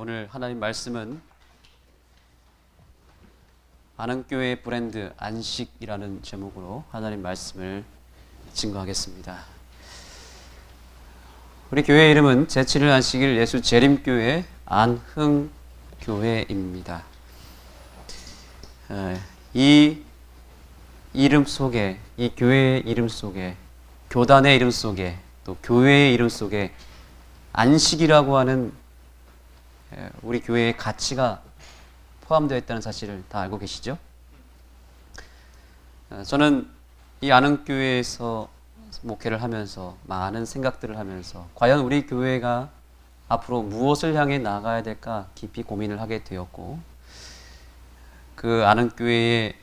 오늘 하나님 말씀은 안흥교회 브랜드 안식이라는 제목으로 하나님 말씀을 증거하겠습니다. 우리 교회 이름은 제7일 안식일 예수 재림교회 안흥교회입니다. 이 이름 속에, 이 교회의 이름 속에, 교단의 이름 속에, 또 교회의 이름 속에 안식이라고 하는 우리 교회의 가치가 포함되어 있다는 사실을 다 알고 계시죠? 저는 이 안흥교회에서 목회를 하면서 많은 생각들을 하면서 과연 우리 교회가 앞으로 무엇을 향해 나아가야 될까 깊이 고민을 하게 되었고, 그 안흥교회의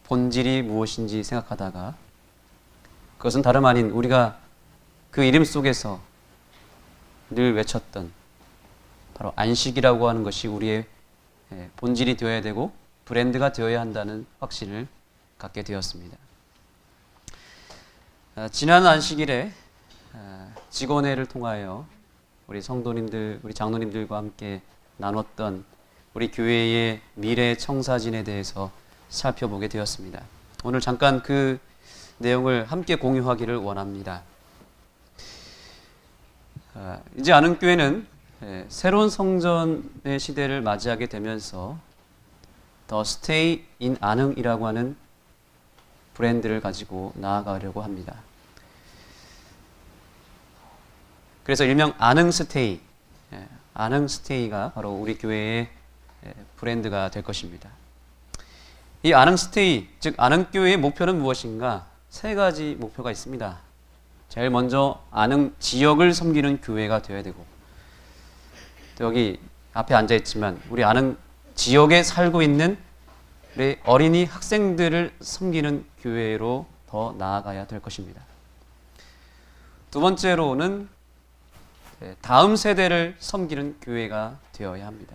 본질이 무엇인지 생각하다가 그것은 다름 아닌 우리가 그 이름 속에서 늘 외쳤던 바로 안식이라고 하는 것이 우리의 본질이 되어야 되고 브랜드가 되어야 한다는 확신을 갖게 되었습니다. 지난 안식일에 직원회를 통하여 우리 성도님들, 우리 장로님들과 함께 나눴던 우리 교회의 미래 청사진에 대해서 살펴보게 되었습니다. 오늘 잠깐 그 내용을 함께 공유하기를 원합니다. 이제 안흥교회는 새로운 성전의 시대를 맞이하게 되면서 The Stay in 안흥이라고 하는 브랜드를 가지고 나아가려고 합니다. 그래서 일명 안흥스테이, 안흥스테이가 바로 우리 교회의 브랜드가 될 것입니다. 이 안흥스테이, 즉 안흥교회의 목표는 무엇인가? 세 가지 목표가 있습니다. 제일 먼저 안흥 지역을 섬기는 교회가 되어야 되고, 또 여기 앞에 앉아있지만 우리 안흥 지역에 살고 있는 우리 어린이 학생들을 섬기는 교회로 더 나아가야 될 것입니다. 두 번째로는 다음 세대를 섬기는 교회가 되어야 합니다.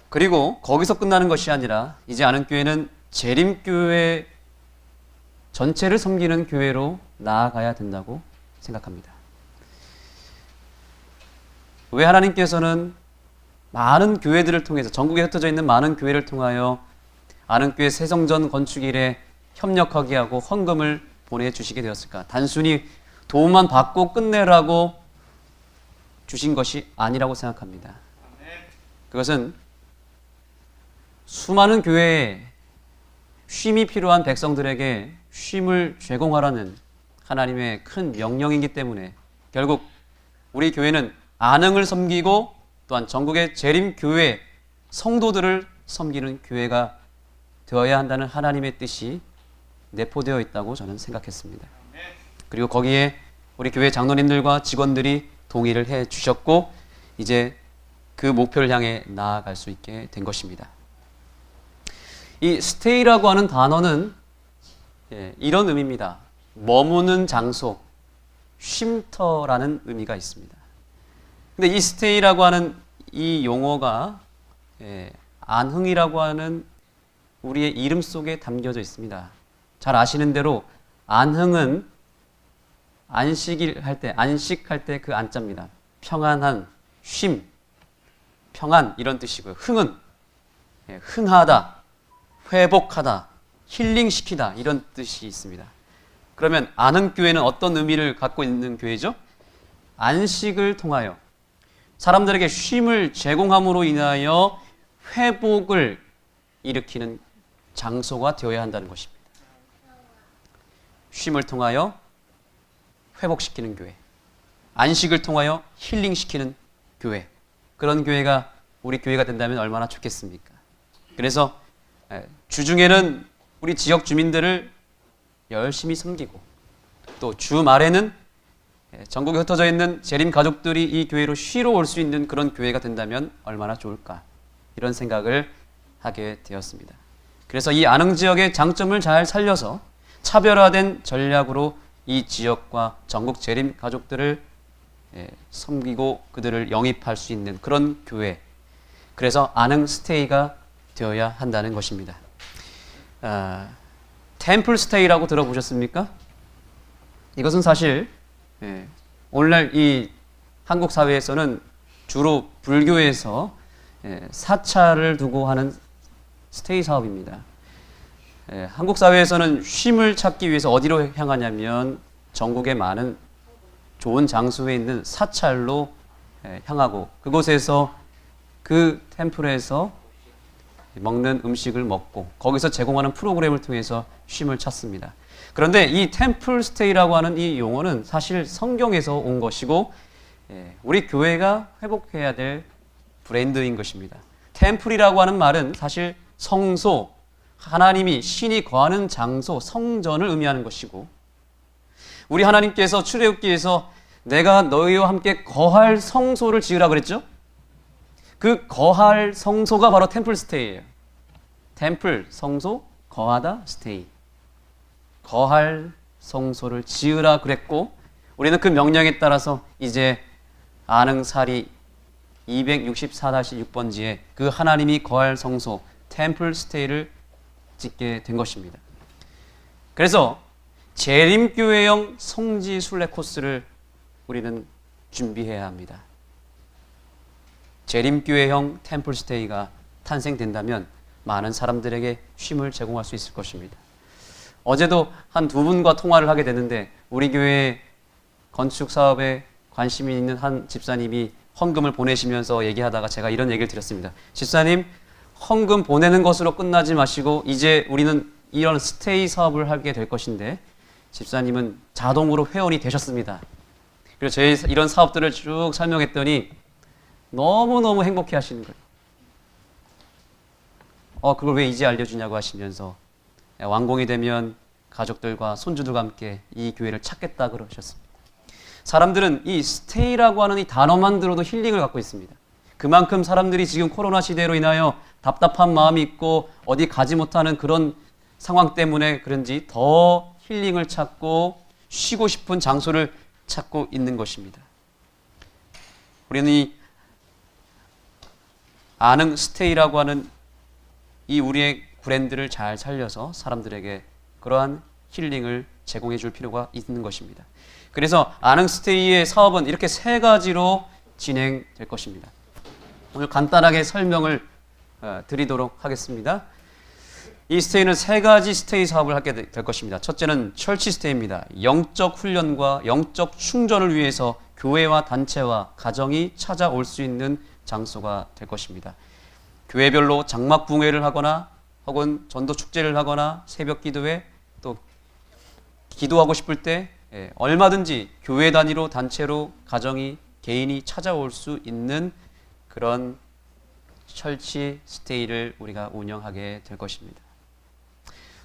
그리고 거기서 끝나는 것이 아니라 이제 안흥교회는 재림교회 전체를 섬기는 교회로 나아가야 된다고 생각합니다. 왜 하나님께서는 많은 교회들을 통해서, 전국에 흩어져 있는 많은 교회를 통하여 안흥교회 새성전 건축 일에 협력하게 하고 헌금을 보내주시게 되었을까? 단순히 도움만 받고 끝내라고 주신 것이 아니라고 생각합니다. 그것은 수많은 교회에 쉼이 필요한 백성들에게 쉼을 제공하라는 하나님의 큰 명령이기 때문에 결국 우리 교회는 안흥을 섬기고 또한 전국의 재림교회 성도들을 섬기는 교회가 되어야 한다는 하나님의 뜻이 내포되어 있다고 저는 생각했습니다. 그리고 거기에 우리 교회 장로님들과 직원들이 동의를 해 주셨고 이제 그 목표를 향해 나아갈 수 있게 된 것입니다. 이 스테이라고 하는 단어는 이런 의미입니다. 머무는 장소, 쉼터라는 의미가 있습니다. 근데 이 스테이라고 하는 이 용어가 안흥이라고 하는 우리의 이름 속에 담겨져 있습니다. 잘 아시는 대로 안흥은 안식할 때 그 안자입니다. 평안한, 쉼, 평안 이런 뜻이고요. 흥은 흥하다, 회복하다, 힐링시키다 이런 뜻이 있습니다. 그러면 안흥교회는 어떤 의미를 갖고 있는 교회죠? 안식을 통하여 사람들에게 쉼을 제공함으로 인하여 회복을 일으키는 장소가 되어야 한다는 것입니다. 쉼을 통하여 회복시키는 교회, 안식을 통하여 힐링시키는 교회, 그런 교회가 우리 교회가 된다면 얼마나 좋겠습니까? 그래서 주중에는 우리 지역 주민들을 열심히 섬기고 또 주말에는 전국에 흩어져 있는 재림 가족들이 이 교회로 쉬러 올 수 있는 그런 교회가 된다면 얼마나 좋을까, 이런 생각을 하게 되었습니다. 그래서 이 안흥 지역의 장점을 잘 살려서 차별화된 전략으로 이 지역과 전국 재림 가족들을 섬기고 그들을 영입할 수 있는 그런 교회, 그래서 안흥 스테이가 되어야 한다는 것입니다. 템플 스테이라고 들어보셨습니까? 이것은 사실 오늘날 이 한국 사회에서는 주로 불교에서 사찰을 두고 하는 스테이 사업입니다. 한국 사회에서는 쉼을 찾기 위해서 어디로 향하냐면 전국의 많은 좋은 장소에 있는 사찰로 향하고 그곳에서 그 템플에서 먹는 음식을 먹고 거기서 제공하는 프로그램을 통해서 쉼을 찾습니다. 그런데 이 템플 스테이라고 하는 이 용어는 사실 성경에서 온 것이고 우리 교회가 회복해야 될 브랜드인 것입니다. 템플이라고 하는 말은 사실 성소, 하나님이 신이 거하는 장소, 성전을 의미하는 것이고 우리 하나님께서 출애굽기에서 내가 너희와 함께 거할 성소를 지으라 그랬죠? 그 거할 성소가 바로 템플 스테이예요. 템플, 성소, 거하다, 스테이. 거할 성소를 지으라 그랬고 우리는 그 명령에 따라서 이제 안흥사리 264-6번지에 그 하나님이 거할 성소, 템플 스테이를 짓게 된 것입니다. 그래서 재림교회형 성지 순례 코스를 우리는 준비해야 합니다. 재림교회형 템플 스테이가 탄생된다면 많은 사람들에게 쉼을 제공할 수 있을 것입니다. 어제도 한 두 분과 통화를 하게 됐는데 우리 교회 건축 사업에 관심이 있는 한 집사님이 헌금을 보내시면서 얘기하다가 제가 이런 얘기를 드렸습니다. 집사님, 헌금 보내는 것으로 끝나지 마시고 이제 우리는 이런 스테이 사업을 하게 될 것인데 집사님은 자동으로 회원이 되셨습니다. 그래서 저희 이런 사업들을 쭉 설명했더니 너무너무 행복해 하시는 거예요. 그걸 왜 이제 알려주냐고 하시면서 완공이 되면 가족들과 손주들과 함께 이 교회를 찾겠다 그러셨습니다. 사람들은 이 스테이라고 하는 이 단어만 들어도 힐링을 갖고 있습니다. 그만큼 사람들이 지금 코로나 시대로 인하여 답답한 마음이 있고 어디 가지 못하는 그런 상황 때문에 그런지 더 힐링을 찾고 쉬고 싶은 장소를 찾고 있는 것입니다. 우리는 이 안흥 스테이라고 하는 이 우리의 브랜드를 잘 살려서 사람들에게 그러한 힐링을 제공해 줄 필요가 있는 것입니다. 그래서 안흥 스테이의 사업은 이렇게 세 가지로 진행될 것입니다. 오늘 간단하게 설명을 드리도록 하겠습니다. 이 스테이는 세 가지 스테이 사업을 하게 될 것입니다. 첫째는 철치 스테이입니다. 영적 훈련과 영적 충전을 위해서 교회와 단체와 가정이 찾아올 수 있는 장소가 될 것입니다. 교회별로 장막 붕회를 하거나 혹은 전도 축제를 하거나 새벽 기도회 또 기도하고 싶을 때 얼마든지 교회 단위로 단체로 가정이 개인이 찾아올 수 있는 그런 철치 스테이를 우리가 운영하게 될 것입니다.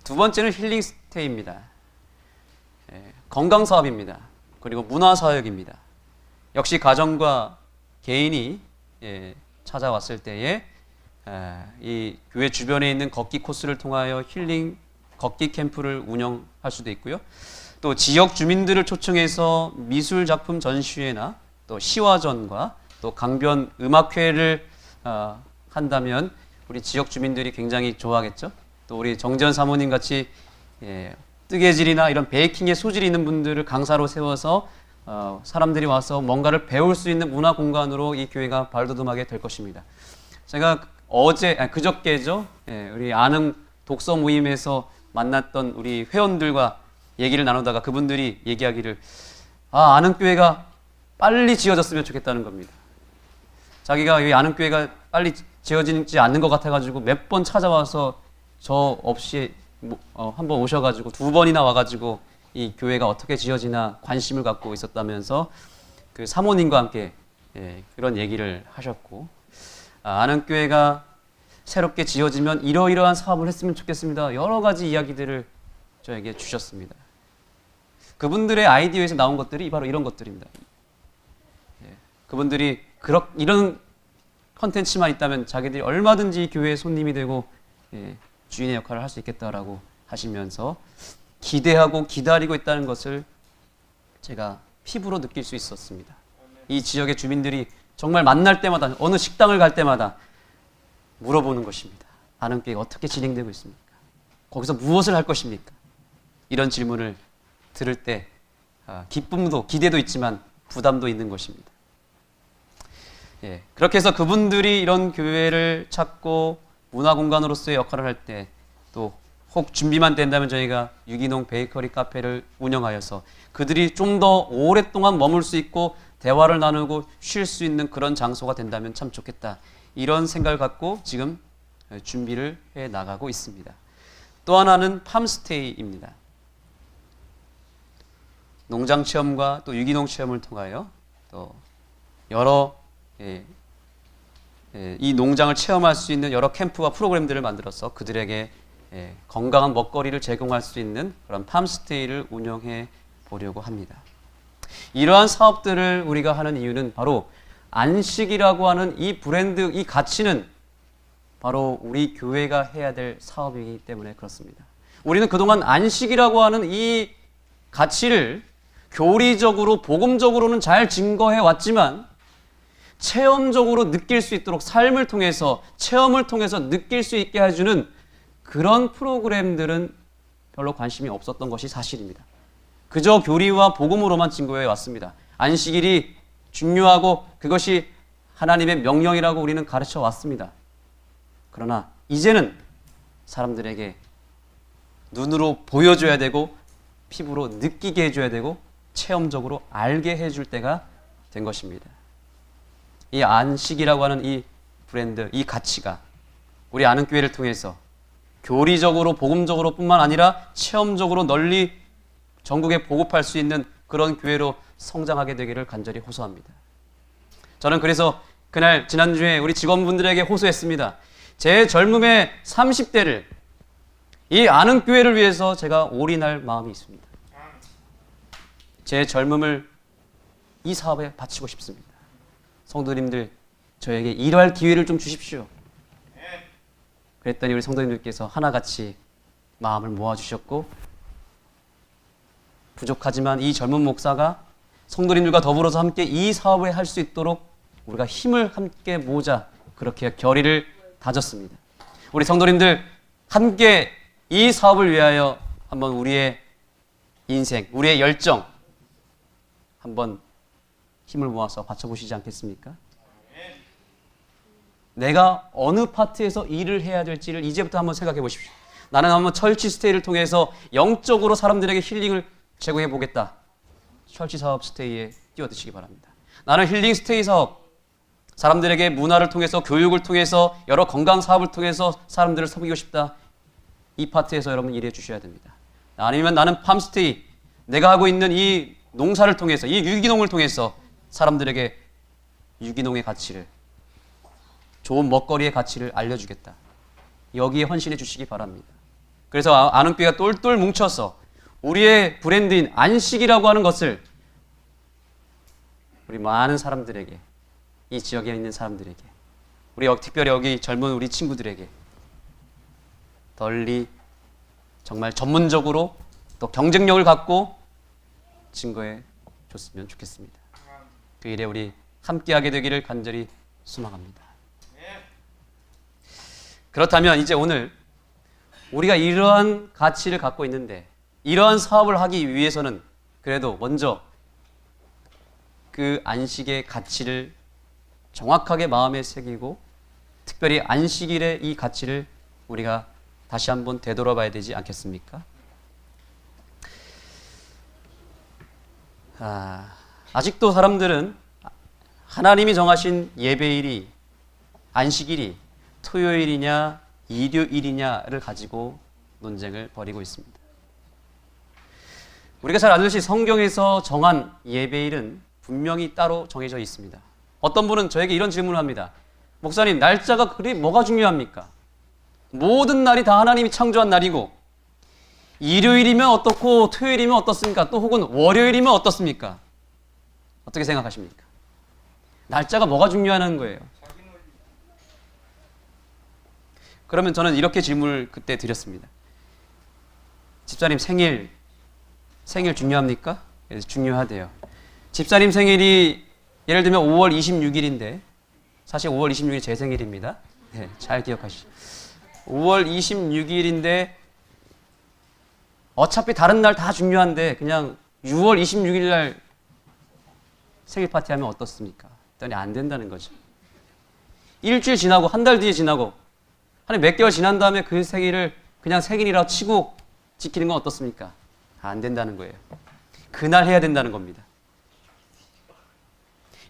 두 번째는 힐링 스테이입니다. 건강 사업입니다. 그리고 문화 사역입니다. 역시 가정과 개인이 찾아왔을 때에 이 교회 주변에 있는 걷기 코스를 통하여 힐링 걷기 캠프를 운영할 수도 있고요. 또 지역 주민들을 초청해서 미술 작품 전시회나 또 시화전과 또 강변 음악회를 한다면 우리 지역 주민들이 굉장히 좋아하겠죠. 또 우리 정전 사모님 같이 뜨개질이나 이런 베이킹에 소질이 있는 분들을 강사로 세워서 사람들이 와서 뭔가를 배울 수 있는 문화 공간으로 이 교회가 발돋움하게 될 것입니다. 제가 그저께죠. 우리 안흥 독서 모임에서 만났던 우리 회원들과 얘기를 나누다가 그분들이 얘기하기를 안흥교회가 빨리 지어졌으면 좋겠다는 겁니다. 자기가 이 안흥교회가 빨리 지어지지 않는 것 같아가지고 몇 번 찾아와서 저 없이 한번 오셔가지고 두 번이나 와가지고 이 교회가 어떻게 지어지나 관심을 갖고 있었다면서 그 사모님과 함께 그런 얘기를 하셨고 안흥교회가 새롭게 지어지면 이러이러한 사업을 했으면 좋겠습니다. 여러 가지 이야기들을 저에게 주셨습니다. 그분들의 아이디어에서 나온 것들이 바로 이런 것들입니다. 그분들이 이런 컨텐츠만 있다면 자기들이 얼마든지 교회의 손님이 되고 주인의 역할을 할 수 있겠다라고 하시면서 기대하고 기다리고 있다는 것을 제가 피부로 느낄 수 있었습니다. 이 지역의 주민들이 정말 만날 때마다 어느 식당을 갈 때마다 물어보는 것입니다. 안흥교회가 어떻게 진행되고 있습니까? 거기서 무엇을 할 것입니까? 이런 질문을 들을 때 기쁨도 기대도 있지만 부담도 있는 것입니다. 예, 그렇게 해서 그분들이 이런 교회를 찾고 문화공간으로서의 역할을 할 때 또 혹 준비만 된다면 저희가 유기농 베이커리 카페를 운영하여서 그들이 좀 더 오랫동안 머물 수 있고 대화를 나누고 쉴 수 있는 그런 장소가 된다면 참 좋겠다. 이런 생각을 갖고 지금 준비를 해 나가고 있습니다. 또 하나는 팜스테이입니다. 농장 체험과 또 유기농 체험을 통하여 또 여러 이 농장을 체험할 수 있는 여러 캠프와 프로그램들을 만들어서 그들에게 건강한 먹거리를 제공할 수 있는 그런 팜스테이를 운영해 보려고 합니다. 이러한 사업들을 우리가 하는 이유는 바로 안식이라고 하는 이 브랜드, 이 가치는 바로 우리 교회가 해야 될 사업이기 때문에 그렇습니다. 우리는 그동안 안식이라고 하는 이 가치를 교리적으로, 복음적으로는 잘 증거해 왔지만 체험적으로 느낄 수 있도록 삶을 통해서, 체험을 통해서 느낄 수 있게 해주는 그런 프로그램들은 별로 관심이 없었던 것이 사실입니다. 그저 교리와 복음으로만 증거해 왔습니다. 안식일이 중요하고 그것이 하나님의 명령이라고 우리는 가르쳐 왔습니다. 그러나 이제는 사람들에게 눈으로 보여줘야 되고 피부로 느끼게 해줘야 되고 체험적으로 알게 해줄 때가 된 것입니다. 이 안식이라고 하는 이 브랜드, 이 가치가 우리 아는 교회를 통해서 교리적으로 복음적으로 뿐만 아니라 체험적으로 널리 전국에 보급할 수 있는 그런 교회로 성장하게 되기를 간절히 호소합니다. 저는 그래서 그날 지난주에 우리 직원분들에게 호소했습니다. 제 젊음의 30대를 이 아는 교회를 위해서 제가 올인할 마음이 있습니다. 제 젊음을 이 사업에 바치고 싶습니다. 성도님들, 저에게 일할 기회를 좀 주십시오. 그랬더니 우리 성도님들께서 하나같이 마음을 모아주셨고, 부족하지만 이 젊은 목사가 성도님들과 더불어서 함께 이 사업을 할 수 있도록 우리가 힘을 함께 모으자, 그렇게 결의를 다졌습니다. 우리 성도님들 함께 이 사업을 위하여 한번 우리의 인생, 우리의 열정 한번 힘을 모아서 바쳐보시지 않겠습니까? 내가 어느 파트에서 일을 해야 될지를 이제부터 한번 생각해 보십시오. 나는 한번 철치 스테이를 통해서 영적으로 사람들에게 힐링을 제공해 보겠다. 철치 사업 스테이에 뛰어드시기 바랍니다. 나는 힐링 스테이 사업, 사람들에게 문화를 통해서, 교육을 통해서, 여러 건강 사업을 통해서 사람들을 섬기고 싶다. 이 파트에서 여러분 일해 주셔야 됩니다. 아니면 나는 팜스테이, 내가 하고 있는 이 농사를 통해서, 이 유기농을 통해서 사람들에게 유기농의 가치를, 좋은 먹거리의 가치를 알려주겠다. 여기에 헌신해 주시기 바랍니다. 그래서 아는 교회가 똘똘 뭉쳐서 우리의 브랜드인 안식이라고 하는 것을 우리 많은 사람들에게, 이 지역에 있는 사람들에게, 우리 특별히 여기 젊은 우리 친구들에게 널리 정말 전문적으로 또 경쟁력을 갖고 증거해 줬으면 좋겠습니다. 그 일에 우리 함께하게 되기를 간절히 소망합니다. 그렇다면 이제 오늘 우리가 이러한 가치를 갖고 있는데 이러한 사업을 하기 위해서는 그래도 먼저 그 안식의 가치를 정확하게 마음에 새기고 특별히 안식일의 이 가치를 우리가 다시 한번 되돌아봐야 되지 않겠습니까? 아직도 사람들은 하나님이 정하신 예배일이, 안식일이 토요일이냐 일요일이냐를 가지고 논쟁을 벌이고 있습니다. 우리가 잘 아듯이 성경에서 정한 예배일은 분명히 따로 정해져 있습니다. 어떤 분은 저에게 이런 질문을 합니다. 목사님, 날짜가 그리 뭐가 중요합니까? 모든 날이 다 하나님이 창조한 날이고 일요일이면 어떻고 토요일이면 어떻습니까? 또 혹은 월요일이면 어떻습니까? 어떻게 생각하십니까? 날짜가 뭐가 중요하는 거예요? 그러면 저는 이렇게 질문을 그때 드렸습니다. 집사님 생일 중요합니까? 중요하대요. 집사님 생일이 예를 들면 5월 26일인데 사실 5월 26일이 제 생일입니다. 네, 잘 기억하시죠. 5월 26일인데 어차피 다른 날 다 중요한데 그냥 6월 26일 날 생일 파티하면 어떻습니까? 했더니 안 된다는 거죠. 일주일 지나고 한 달 뒤에 지나고 한 몇 개월 지난 다음에 그 생일을 그냥 생일이라고 치고 지키는 건 어떻습니까? 안 된다는 거예요. 그날 해야 된다는 겁니다.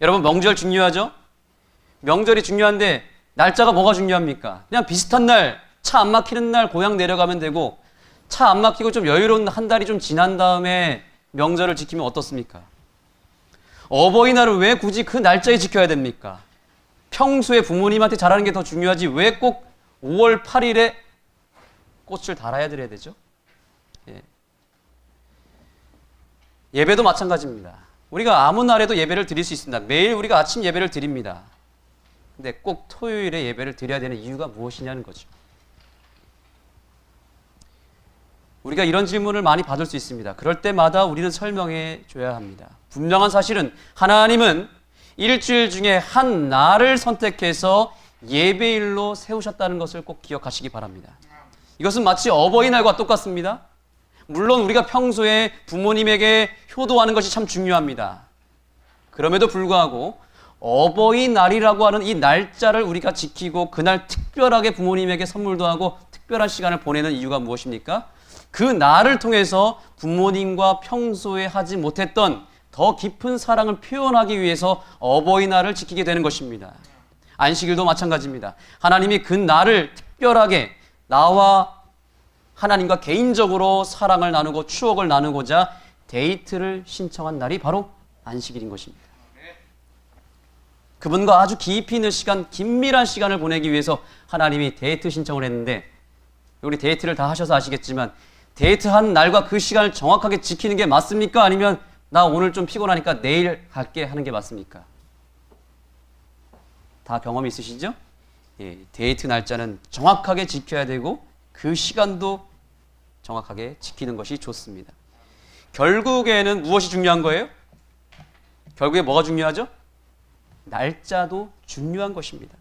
여러분 명절 중요하죠? 명절이 중요한데 날짜가 뭐가 중요합니까? 그냥 비슷한 날, 차 안 막히는 날 고향 내려가면 되고 차 안 막히고 좀 여유로운 한 달이 좀 지난 다음에 명절을 지키면 어떻습니까? 어버이날을 왜 굳이 그 날짜에 지켜야 됩니까? 평소에 부모님한테 잘하는 게 더 중요하지 왜 꼭 5월 8일에 꽃을 달아야 드려야 되죠? 예. 예배도 마찬가지입니다. 우리가 아무 날에도 예배를 드릴 수 있습니다. 매일 우리가 아침 예배를 드립니다. 근데 꼭 토요일에 예배를 드려야 되는 이유가 무엇이냐는 거죠. 우리가 이런 질문을 많이 받을 수 있습니다. 그럴 때마다 우리는 설명해 줘야 합니다. 분명한 사실은 하나님은 일주일 중에 한 날을 선택해서 예배일로 세우셨다는 것을 꼭 기억하시기 바랍니다. 이것은 마치 어버이날과 똑같습니다. 물론 우리가 평소에 부모님에게 효도하는 것이 참 중요합니다. 그럼에도 불구하고 어버이날이라고 하는 이 날짜를 우리가 지키고 그날 특별하게 부모님에게 선물도 하고 특별한 시간을 보내는 이유가 무엇입니까? 그 날을 통해서 부모님과 평소에 하지 못했던 더 깊은 사랑을 표현하기 위해서 어버이날을 지키게 되는 것입니다. 안식일도 마찬가지입니다. 하나님이 그 날을 특별하게 나와 하나님과 개인적으로 사랑을 나누고 추억을 나누고자 데이트를 신청한 날이 바로 안식일인 것입니다. 그분과 아주 깊이 있는 시간, 긴밀한 시간을 보내기 위해서 하나님이 데이트 신청을 했는데 우리 데이트를 다 하셔서 아시겠지만 데이트한 날과 그 시간을 정확하게 지키는 게 맞습니까? 아니면 나 오늘 좀 피곤하니까 내일 갈게 하는 게 맞습니까? 다 경험이 있으시죠? 예, 데이트 날짜는 정확하게 지켜야 되고 그 시간도 정확하게 지키는 것이 좋습니다. 결국에는 무엇이 중요한 거예요? 결국에 뭐가 중요하죠? 날짜도 중요한 것입니다.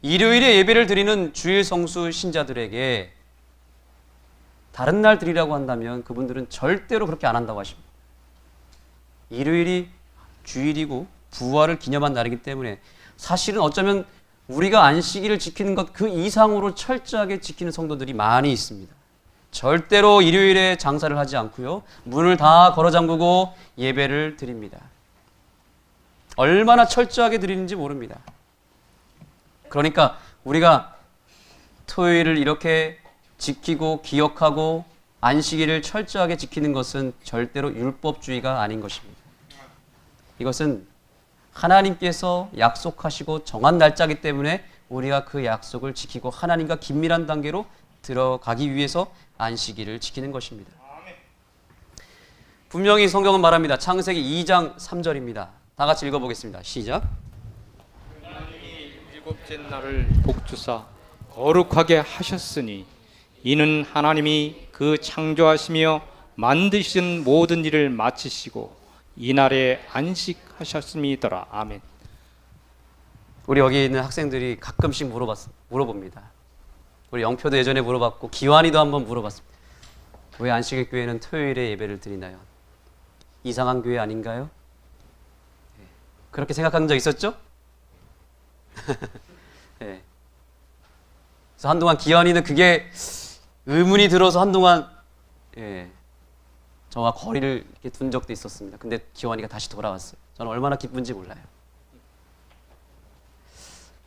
일요일에 예배를 드리는 주일 성수 신자들에게 다른 날 드리라고 한다면 그분들은 절대로 그렇게 안 한다고 하십니다. 일요일이 주일이고 부활을 기념한 날이기 때문에 사실은 어쩌면 우리가 안식일을 지키는 것 그 이상으로 철저하게 지키는 성도들이 많이 있습니다. 절대로 일요일에 장사를 하지 않고요. 문을 다 걸어 잠그고 예배를 드립니다. 얼마나 철저하게 드리는지 모릅니다. 그러니까 우리가 토요일을 이렇게 지키고 기억하고 안식일을 철저하게 지키는 것은 절대로 율법주의가 아닌 것입니다. 이것은 하나님께서 약속하시고 정한 날짜이기 때문에 우리가 그 약속을 지키고 하나님과 긴밀한 단계로 들어가기 위해서 안식일을 지키는 것입니다. 분명히 성경은 말합니다. 창세기 2장 3절입니다. 다 같이 읽어보겠습니다. 시작. 하나님이 일곱째 날을 복주사 거룩하게 하셨으니 이는 하나님이 그 창조하시며 만드신 모든 일을 마치시고 이날에 안식하셨음이더라. 아멘. 우리 여기 있는 학생들이 가끔씩 물어봅니다. 우리 영표도 예전에 물어봤고 기환이도 한번 물어봤습니다. 왜 안식일 교회는 토요일에 예배를 드리나요? 이상한 교회 아닌가요? 그렇게 생각한 적 있었죠? 네. 그래서 한동안 기환이는 그게 의문이 들어서 한동안 저와 거리를 이렇게 둔 적도 있었습니다. 근데 기환이가 다시 돌아왔어요. 저는 얼마나 기쁜지 몰라요.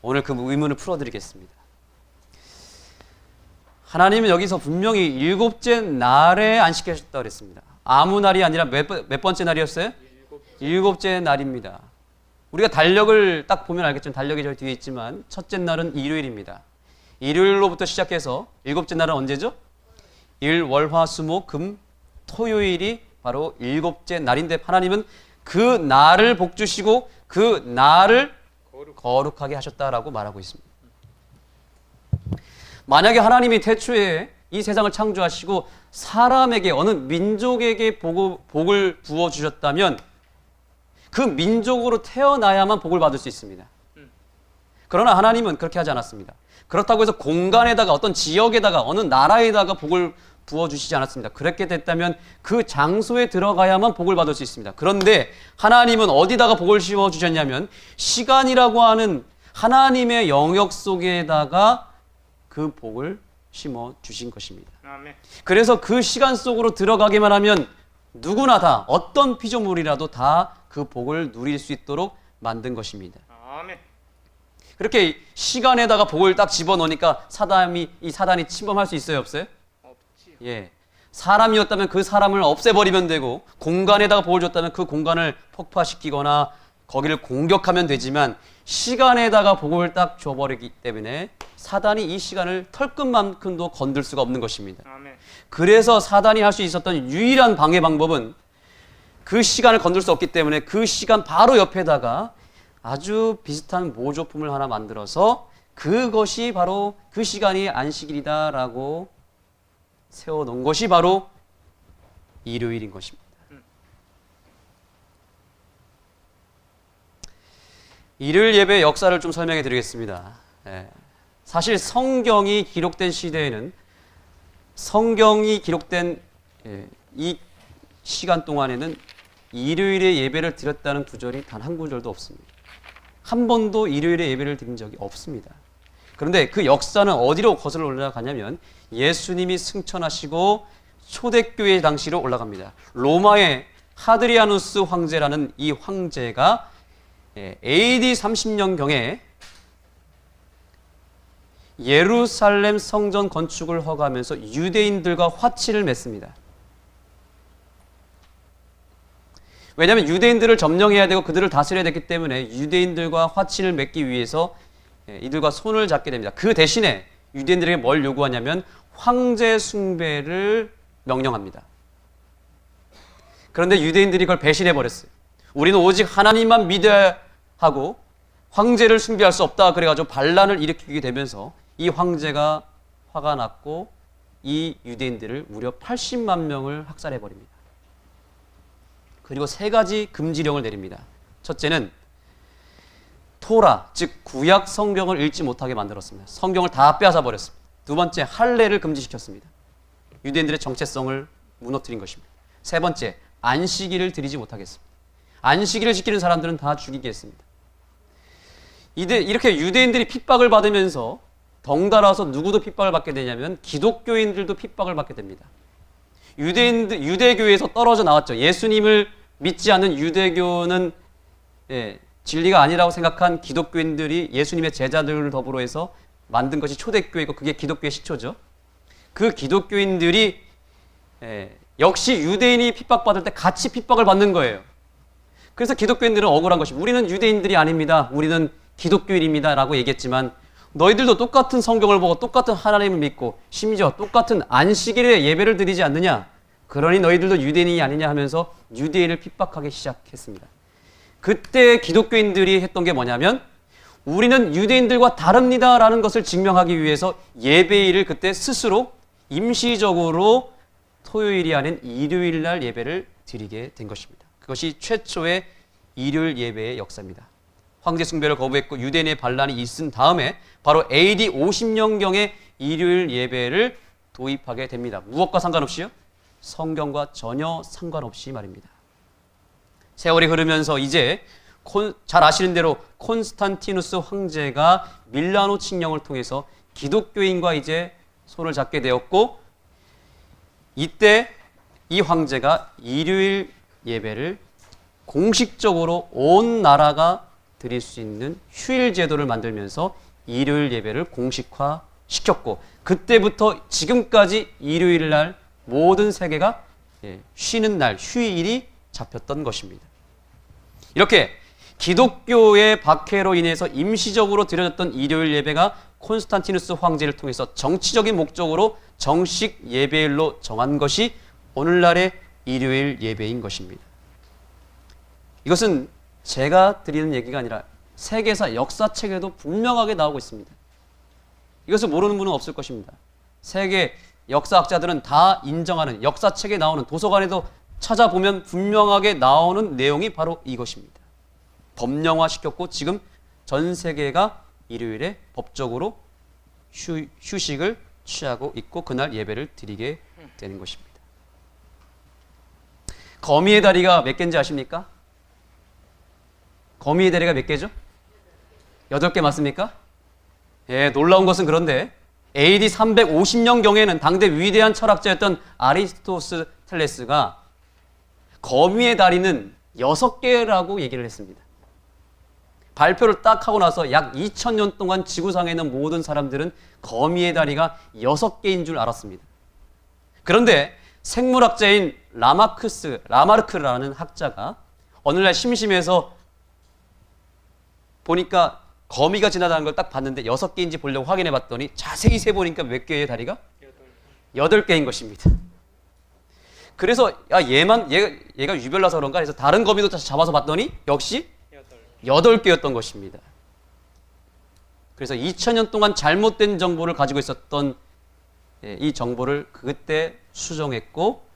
오늘 그 의문을 풀어드리겠습니다. 하나님은 여기서 분명히 일곱째 날에 안식하셨다고 그랬습니다. 아무 날이 아니라 몇 번째 날이었어요? 일곱째 날입니다. 우리가 달력을 딱 보면 알겠지만 달력이 저 뒤에 있지만 첫째 날은 일요일입니다. 일요일로부터 시작해서 일곱째 날은 언제죠? 일, 월, 화, 수, 목, 금, 토요일이 바로 일곱째 날인데 하나님은 그 날을 복주시고 그 날을 거룩하게 하셨다라고 말하고 있습니다. 만약에 하나님이 태초에 이 세상을 창조하시고 사람에게 어느 민족에게 복을 부어주셨다면 그 민족으로 태어나야만 복을 받을 수 있습니다. 그러나 하나님은 그렇게 하지 않았습니다. 그렇다고 해서 공간에다가 어떤 지역에다가 어느 나라에다가 복을 부어주시지 않았습니다. 그렇게 됐다면 그 장소에 들어가야만 복을 받을 수 있습니다. 그런데 하나님은 어디다가 복을 심어주셨냐면 시간이라고 하는 하나님의 영역 속에다가 그 복을 심어주신 것입니다. 아멘. 그래서 그 시간 속으로 들어가기만 하면 누구나 다 어떤 피조물이라도 다 그 복을 누릴 수 있도록 만든 것입니다. 아멘. 그렇게 시간에다가 복을 딱 집어넣으니까 이 사단이 침범할 수 있어요, 없어요? 없지요. 예. 사람이었다면 그 사람을 없애버리면 되고, 공간에다가 복을 줬다면 그 공간을 폭파시키거나 거기를 공격하면 되지만, 시간에다가 복을 딱 줘버리기 때문에 사단이 이 시간을 털끝만큼도 건들 수가 없는 것입니다. 아멘. 그래서 사단이 할 수 있었던 유일한 방해 방법은 그 시간을 건들 수 없기 때문에 그 시간 바로 옆에다가 아주 비슷한 모조품을 하나 만들어서 그것이 바로 그 시간이 안식일이다라고 세워놓은 것이 바로 일요일인 것입니다. 일요일 예배의 역사를 좀 설명해 드리겠습니다. 사실 성경이 기록된 시대에는 성경이 기록된 이 시간 동안에는 일요일에 예배를 드렸다는 구절이 단 한 구절도 없습니다. 한 번도 일요일에 예배를 드린 적이 없습니다. 그런데 그 역사는 어디로 거슬러 올라가냐면 예수님이 승천하시고 초대교회 당시로 올라갑니다. 로마의 하드리아누스 황제라는 이 황제가 AD 30년경에 예루살렘 성전 건축을 허가하면서 유대인들과 화치를 맺습니다. 왜냐하면 유대인들을 점령해야 되고 그들을 다스려야 됐기 때문에 유대인들과 화친을 맺기 위해서 이들과 손을 잡게 됩니다. 그 대신에 유대인들에게 뭘 요구하냐면 황제 숭배를 명령합니다. 그런데 유대인들이 그걸 배신해 버렸어요. 우리는 오직 하나님만 믿어야 하고 황제를 숭배할 수 없다 그래가지고 반란을 일으키게 되면서 이 황제가 화가 났고 이 유대인들을 무려 80만 명을 학살해 버립니다. 그리고 세 가지 금지령을 내립니다. 첫째는 토라, 즉 구약 성경을 읽지 못하게 만들었습니다. 성경을 다 빼앗아 버렸습니다. 두 번째, 할례를 금지시켰습니다. 유대인들의 정체성을 무너뜨린 것입니다. 세 번째, 안식일을 드리지 못하겠습니다. 안식일을 지키는 사람들은 다 죽이게 했습니다. 이렇게 유대인들이 핍박을 받으면서 덩달아서 누구도 핍박을 받게 되냐면 기독교인들도 핍박을 받게 됩니다. 유대교에서 떨어져 나왔죠. 예수님을 믿지 않는 유대교는 진리가 아니라고 생각한 기독교인들이 예수님의 제자들을 더불어 해서 만든 것이 초대교회고 그게 기독교의 시초죠. 그 기독교인들이 역시 유대인이 핍박받을 때 같이 핍박을 받는 거예요. 그래서 기독교인들은 억울한 것이 우리는 유대인들이 아닙니다. 우리는 기독교인입니다. 라고 얘기했지만 너희들도 똑같은 성경을 보고 똑같은 하나님을 믿고 심지어 똑같은 안식일에 예배를 드리지 않느냐? 그러니 너희들도 유대인이 아니냐 하면서 유대인을 핍박하기 시작했습니다. 그때 기독교인들이 했던 게 뭐냐면 우리는 유대인들과 다릅니다 라는 것을 증명하기 위해서 예배일을 그때 스스로 임시적으로 토요일이 아닌 일요일 날 예배를 드리게 된 것입니다. 그것이 최초의 일요일 예배의 역사입니다. 황제 숭배를 거부했고 유대인의 반란이 있은 다음에 바로 AD 50년경에 일요일 예배를 도입하게 됩니다. 무엇과 상관없이요? 성경과 전혀 상관없이 말입니다. 세월이 흐르면서 이제 잘 아시는 대로 콘스탄티누스 황제가 밀라노 칙령을 통해서 기독교인과 이제 손을 잡게 되었고 이때 이 황제가 일요일 예배를 공식적으로 온 나라가 드릴 수 있는 휴일 제도를 만들면서 일요일 예배를 공식화시켰고 그때부터 지금까지 일요일 날 모든 세계가 쉬는 날, 휴일이 잡혔던 것입니다. 이렇게 기독교의 박해로 인해서 임시적으로 드려졌던 일요일 예배가 콘스탄티누스 황제를 통해서 정치적인 목적으로 정식 예배일로 정한 것이 오늘날의 일요일 예배인 것입니다. 이것은 제가 드리는 얘기가 아니라 세계사 역사책에도 분명하게 나오고 있습니다. 이것을 모르는 분은 없을 것입니다. 세계 역사학자들은 다 인정하는 역사책에 나오는 도서관에도 찾아보면 분명하게 나오는 내용이 바로 이것입니다. 법령화시켰고 지금 전 세계가 일요일에 법적으로 휴식을 취하고 있고 그날 예배를 드리게 되는 것입니다. 거미의 다리가 몇 개인지 아십니까? 거미의 다리가 몇 개죠? 8개 맞습니까? 예, 놀라운 것은 그런데 AD 350년경에는 당대 위대한 철학자였던 아리스토텔레스가 거미의 다리는 6개라고 얘기를 했습니다. 발표를 딱 하고 나서 약 2000년 동안 지구상에 있는 모든 사람들은 거미의 다리가 6개인 줄 알았습니다. 그런데 생물학자인 라마르크라는 학자가 어느 날 심심해서 보니까 거미가 지나가는 걸 딱 봤는데 6개인지 보려고 확인해 봤더니 자세히 세보니까 몇 개의 다리가? 8개인 것입니다. 그래서 야 얘가 유별나서 그런가 해서 다른 거미도 잡아서 봤더니 역시 8개였던 것입니다. 그래서 2000년 동안 잘못된 정보를 가지고 있었던 이 정보를 그때 수정했고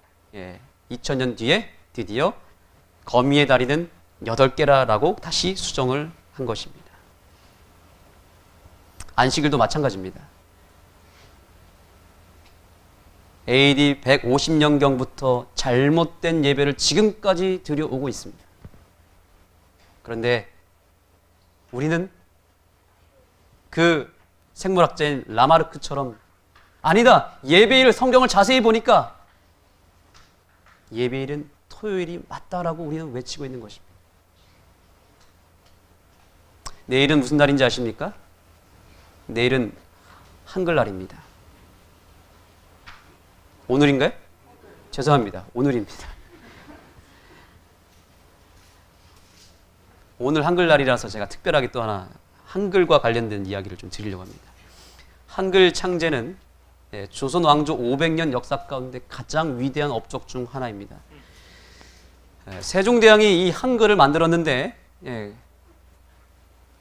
2000년 뒤에 드디어 거미의 다리는 8개라고 다시 수정을 한 것입니다. 안식일도 마찬가지입니다. AD 150년경부터 잘못된 예배를 지금까지 드려오고 있습니다. 그런데 우리는 그 생물학자인 라마르크처럼 아니다, 예배일 성경을 자세히 보니까 예배일은 토요일이 맞다라고 우리는 외치고 있는 것입니다. 내일은 무슨 날인지 아십니까? 내일은 한글날입니다. 오늘인가요? 죄송합니다. 오늘입니다. 오늘 한글날이라서 제가 특별하게 또 하나 한글과 관련된 이야기를 좀 드리려고 합니다. 한글 창제는 조선 왕조 500년 역사 가운데 가장 위대한 업적 중 하나입니다. 세종대왕이 이 한글을 만들었는데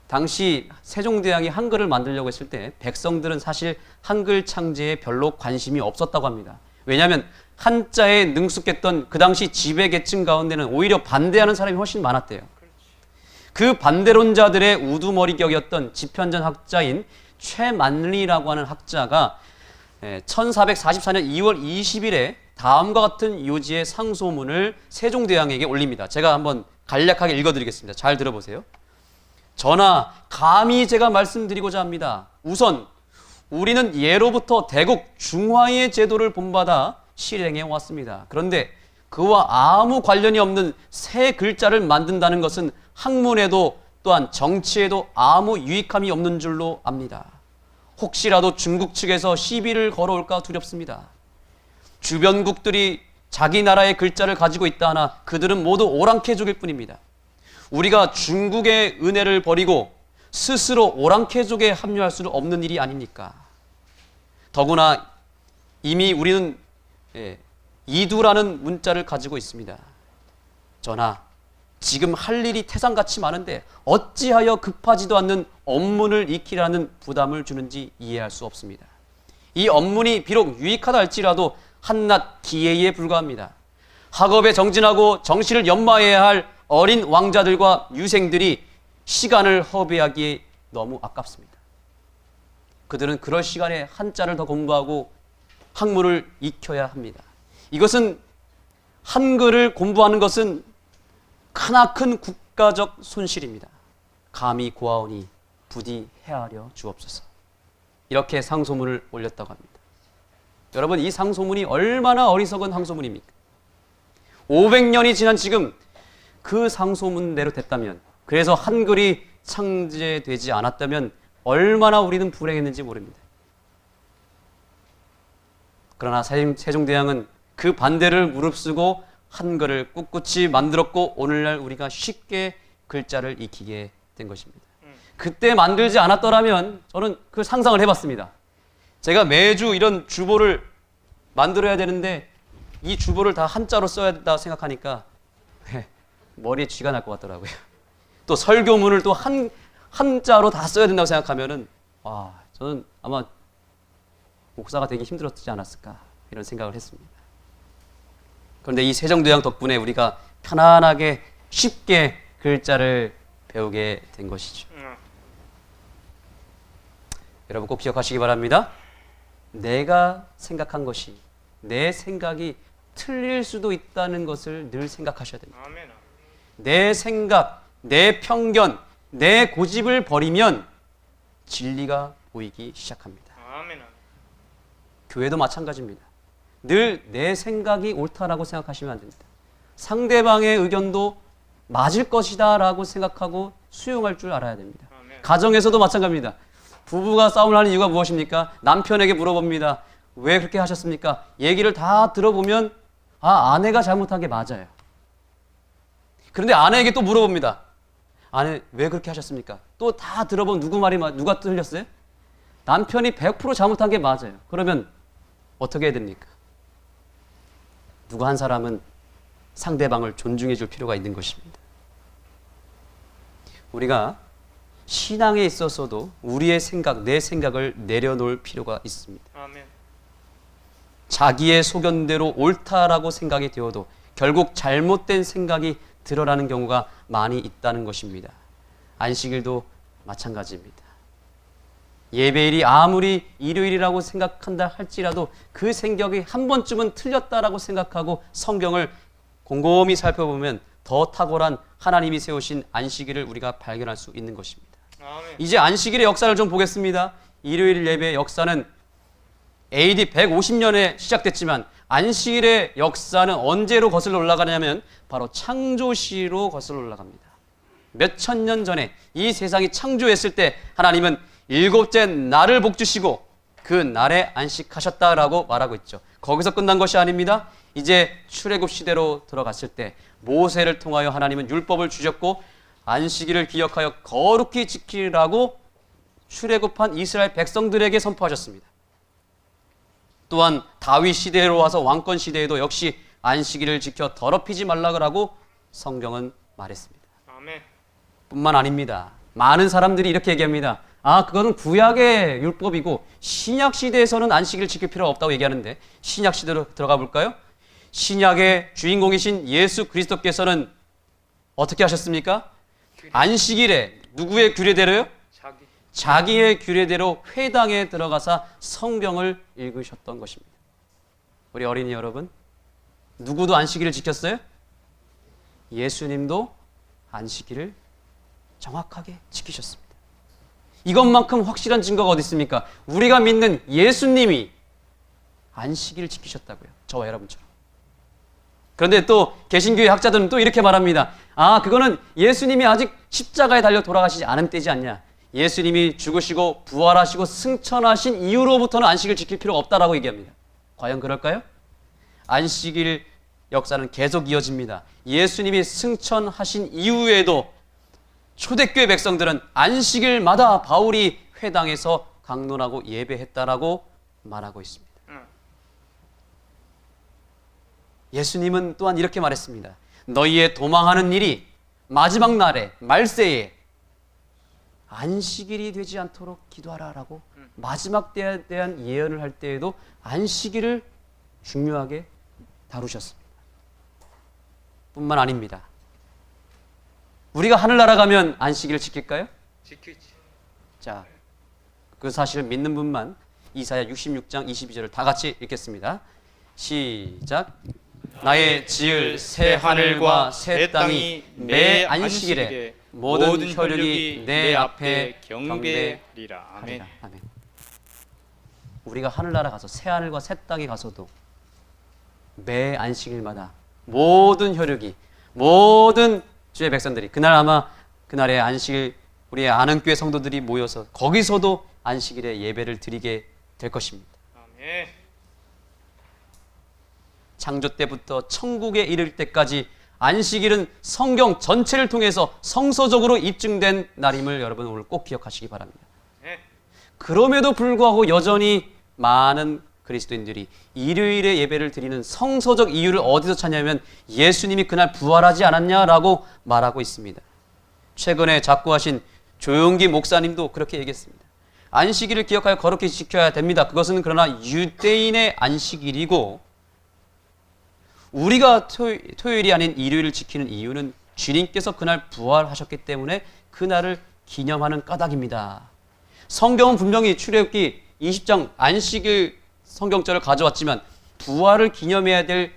당시 세종대왕이 한글을 만들려고 했을 때 백성들은 사실 한글 창제에 별로 관심이 없었다고 합니다. 왜냐하면 한자에 능숙했던 그 당시 지배계층 가운데는 오히려 반대하는 사람이 훨씬 많았대요. 그 반대론자들의 우두머리격이었던 지편전 학자인 최만리라고 하는 학자가 1444년 2월 20일에 다음과 같은 요지의 상소문을 세종대왕에게 올립니다. 제가 한번 간략하게 읽어드리겠습니다. 잘 들어보세요. 전하, 감히 제가 말씀드리고자 합니다. 우선 우리는 예로부터 대국 중화의 제도를 본받아 실행해 왔습니다. 그런데 그와 아무 관련이 없는 새 글자를 만든다는 것은 학문에도 또한 정치에도 아무 유익함이 없는 줄로 압니다. 혹시라도 중국 측에서 시비를 걸어올까 두렵습니다. 주변국들이 자기 나라의 글자를 가지고 있다 하나 그들은 모두 오랑캐족일 뿐입니다. 우리가 중국의 은혜를 버리고 스스로 오랑캐족에 합류할 수는 없는 일이 아닙니까? 더구나 이미 우리는 이두라는 문자를 가지고 있습니다. 전하, 지금 할 일이 태산같이 많은데 어찌하여 급하지도 않는 업문을 익히라는 부담을 주는지 이해할 수 없습니다. 이 업문이 비록 유익하다 할지라도 한낱 기회에 불과합니다. 학업에 정진하고 정신을 연마해야 할 어린 왕자들과 유생들이 시간을 허비하기에 너무 아깝습니다. 그들은 그럴 시간에 한자를 더 공부하고 학문을 익혀야 합니다. 이것은 한글을 공부하는 것은 크나큰 국가적 손실입니다. 감히 고하오니 부디 헤아려 주옵소서. 이렇게 상소문을 올렸다고 합니다. 여러분, 이 상소문이 얼마나 어리석은 상소문입니까? 500년이 지난 지금 그 상소문대로 됐다면, 그래서 한글이 창제되지 않았다면 얼마나 우리는 불행했는지 모릅니다. 그러나 세종대왕은 그 반대를 무릅쓰고 한글을 꿋꿋이 만들었고 오늘날 우리가 쉽게 글자를 익히게 된 것입니다. 그때 만들지 않았더라면 저는 그 상상을 해봤습니다. 제가 매주 이런 주보를 만들어야 되는데 이 주보를 다 한자로 써야 된다 생각하니까 머리에 쥐가 날 것 같더라고요. 또 설교문을 또 한자로 다 써야 된다고 생각하면은 저는 아마 목사가 되기 힘들었지 않았을까 이런 생각을 했습니다. 그런데 이 세종대왕 덕분에 우리가 편안하게 쉽게 글자를 배우게 된 것이죠. 여러분 꼭 기억하시기 바랍니다. 내가 생각한 것이 내 생각이 틀릴 수도 있다는 것을 늘 생각하셔야 됩니다. 아멘. 내 생각, 내 편견, 내 고집을 버리면 진리가 보이기 시작합니다. 아멘. 교회도 마찬가지입니다. 늘 내 생각이 옳다라고 생각하시면 안 됩니다. 상대방의 의견도 맞을 것이다 라고 생각하고 수용할 줄 알아야 됩니다. 아멘. 가정에서도 마찬가지입니다. 부부가 싸움을 하는 이유가 무엇입니까? 남편에게 물어봅니다. 왜 그렇게 하셨습니까? 얘기를 다 들어보면 아내가 잘못한 게 맞아요. 그런데 아내에게 또 물어봅니다. 아내 왜 그렇게 하셨습니까? 또 다 들어보면 누가 틀렸어요? 남편이 100% 잘못한 게 맞아요. 그러면 어떻게 해야 됩니까? 누구 한 사람은 상대방을 존중해 줄 필요가 있는 것입니다. 우리가 신앙에 있어서도 우리의 생각, 내 생각을 내려놓을 필요가 있습니다. 아멘. 자기의 소견대로 옳다라고 생각이 되어도 결국 잘못된 생각이 드러나는 경우가 많이 있다는 것입니다. 안식일도 마찬가지입니다. 예배일이 아무리 일요일이라고 생각한다 할지라도 그 생각이 한 번쯤은 틀렸다라고 생각하고 성경을 곰곰이 살펴보면 더 탁월한 하나님이 세우신 안식일을 우리가 발견할 수 있는 것입니다. 아멘. 이제 안식일의 역사를 좀 보겠습니다. 일요일 예배의 역사는 AD 150년에 시작됐지만 안식일의 역사는 언제로 거슬러 올라가냐면 바로 창조시로 거슬러 올라갑니다. 몇천 년 전에 이 세상이 창조했을 때 하나님은 일곱째 날을 복주시고 그 날에 안식하셨다라고 말하고 있죠. 거기서 끝난 것이 아닙니다. 이제 출애굽 시대로 들어갔을 때 모세를 통하여 하나님은 율법을 주셨고 안식일을 기억하여 거룩히 지키라고 출애굽한 이스라엘 백성들에게 선포하셨습니다. 또한 다윗 시대로 와서 왕권 시대에도 역시 안식일을 지켜 더럽히지 말라고 성경은 말했습니다. 아멘. 뿐만 아닙니다. 많은 사람들이 이렇게 얘기합니다. 그거는 구약의 율법이고 신약 시대에서는 안식일을 지킬 필요가 없다고 얘기하는데 신약 시대로 들어가 볼까요? 신약의 주인공이신 예수 그리스도께서는 어떻게 하셨습니까? 안식일에 누구의 규례대로요? 자기의 규례대로 회당에 들어가서 성경을 읽으셨던 것입니다. 우리 어린이 여러분, 누구도 안식일을 지켰어요? 예수님도 안식일을 정확하게 지키셨습니다. 이것만큼 확실한 증거가 어디 있습니까? 우리가 믿는 예수님이 안식일을 지키셨다고요. 저와 여러분처럼. 그런데 또 개신교의 학자들은 또 이렇게 말합니다. 그거는 예수님이 아직 십자가에 달려 돌아가시지 않은 때지 않냐. 예수님이 죽으시고 부활하시고 승천하신 이후로부터는 안식을 지킬 필요가 없다라고 얘기합니다. 과연 그럴까요? 안식일 역사는 계속 이어집니다. 예수님이 승천하신 이후에도 초대교회 백성들은 안식일마다 바울이 회당에서 강론하고 예배했다라고 말하고 있습니다. 예수님은 또한 이렇게 말했습니다. 너희의 도망하는 일이 마지막 날에 말세에 안식일이 되지 않도록 기도하라라고 마지막 때에 대한 예언을 할 때에도 안식일을 중요하게 다루셨습니다. 뿐만 아닙니다. 우리가 하늘나라 가면 안식일을 지킬까요? 지키지. 자, 그 사실을 믿는 분만 이사야 66장 22절을 다 같이 읽겠습니다. 시작. 나의 지을 새 하늘과 새 땅이 매 안식일에 모든 혈육이 내 앞에 경배하리라. 아멘. 아멘. 우리가 하늘나라 가서 새 하늘과 새 땅에 가서도 매 안식일마다 모든 혈육이 모든 주의 백성들이 그날 아마 그날의 안식일 우리의 아는교회 성도들이 모여서 거기서도 안식일에 예배를 드리게 될 것입니다. 아멘. 창조 때부터 천국에 이를 때까지 안식일은 성경 전체를 통해서 성서적으로 입증된 날임을 여러분 오늘 꼭 기억하시기 바랍니다. 그럼에도 불구하고 여전히 많은 그리스도인들이 일요일에 예배를 드리는 성서적 이유를 어디서 찾냐면 예수님이 그날 부활하지 않았냐라고 말하고 있습니다. 최근에 작고하신 조용기 목사님도 그렇게 얘기했습니다. 안식일을 기억하여 거룩히 지켜야 됩니다. 그것은 그러나 유대인의 안식일이고 우리가 토요일이 아닌 일요일을 지키는 이유는 주님께서 그날 부활하셨기 때문에 그날을 기념하는 까닭입니다. 성경은 분명히 출애굽기 20장 안식일 성경절을 가져왔지만 부활을 기념해야 될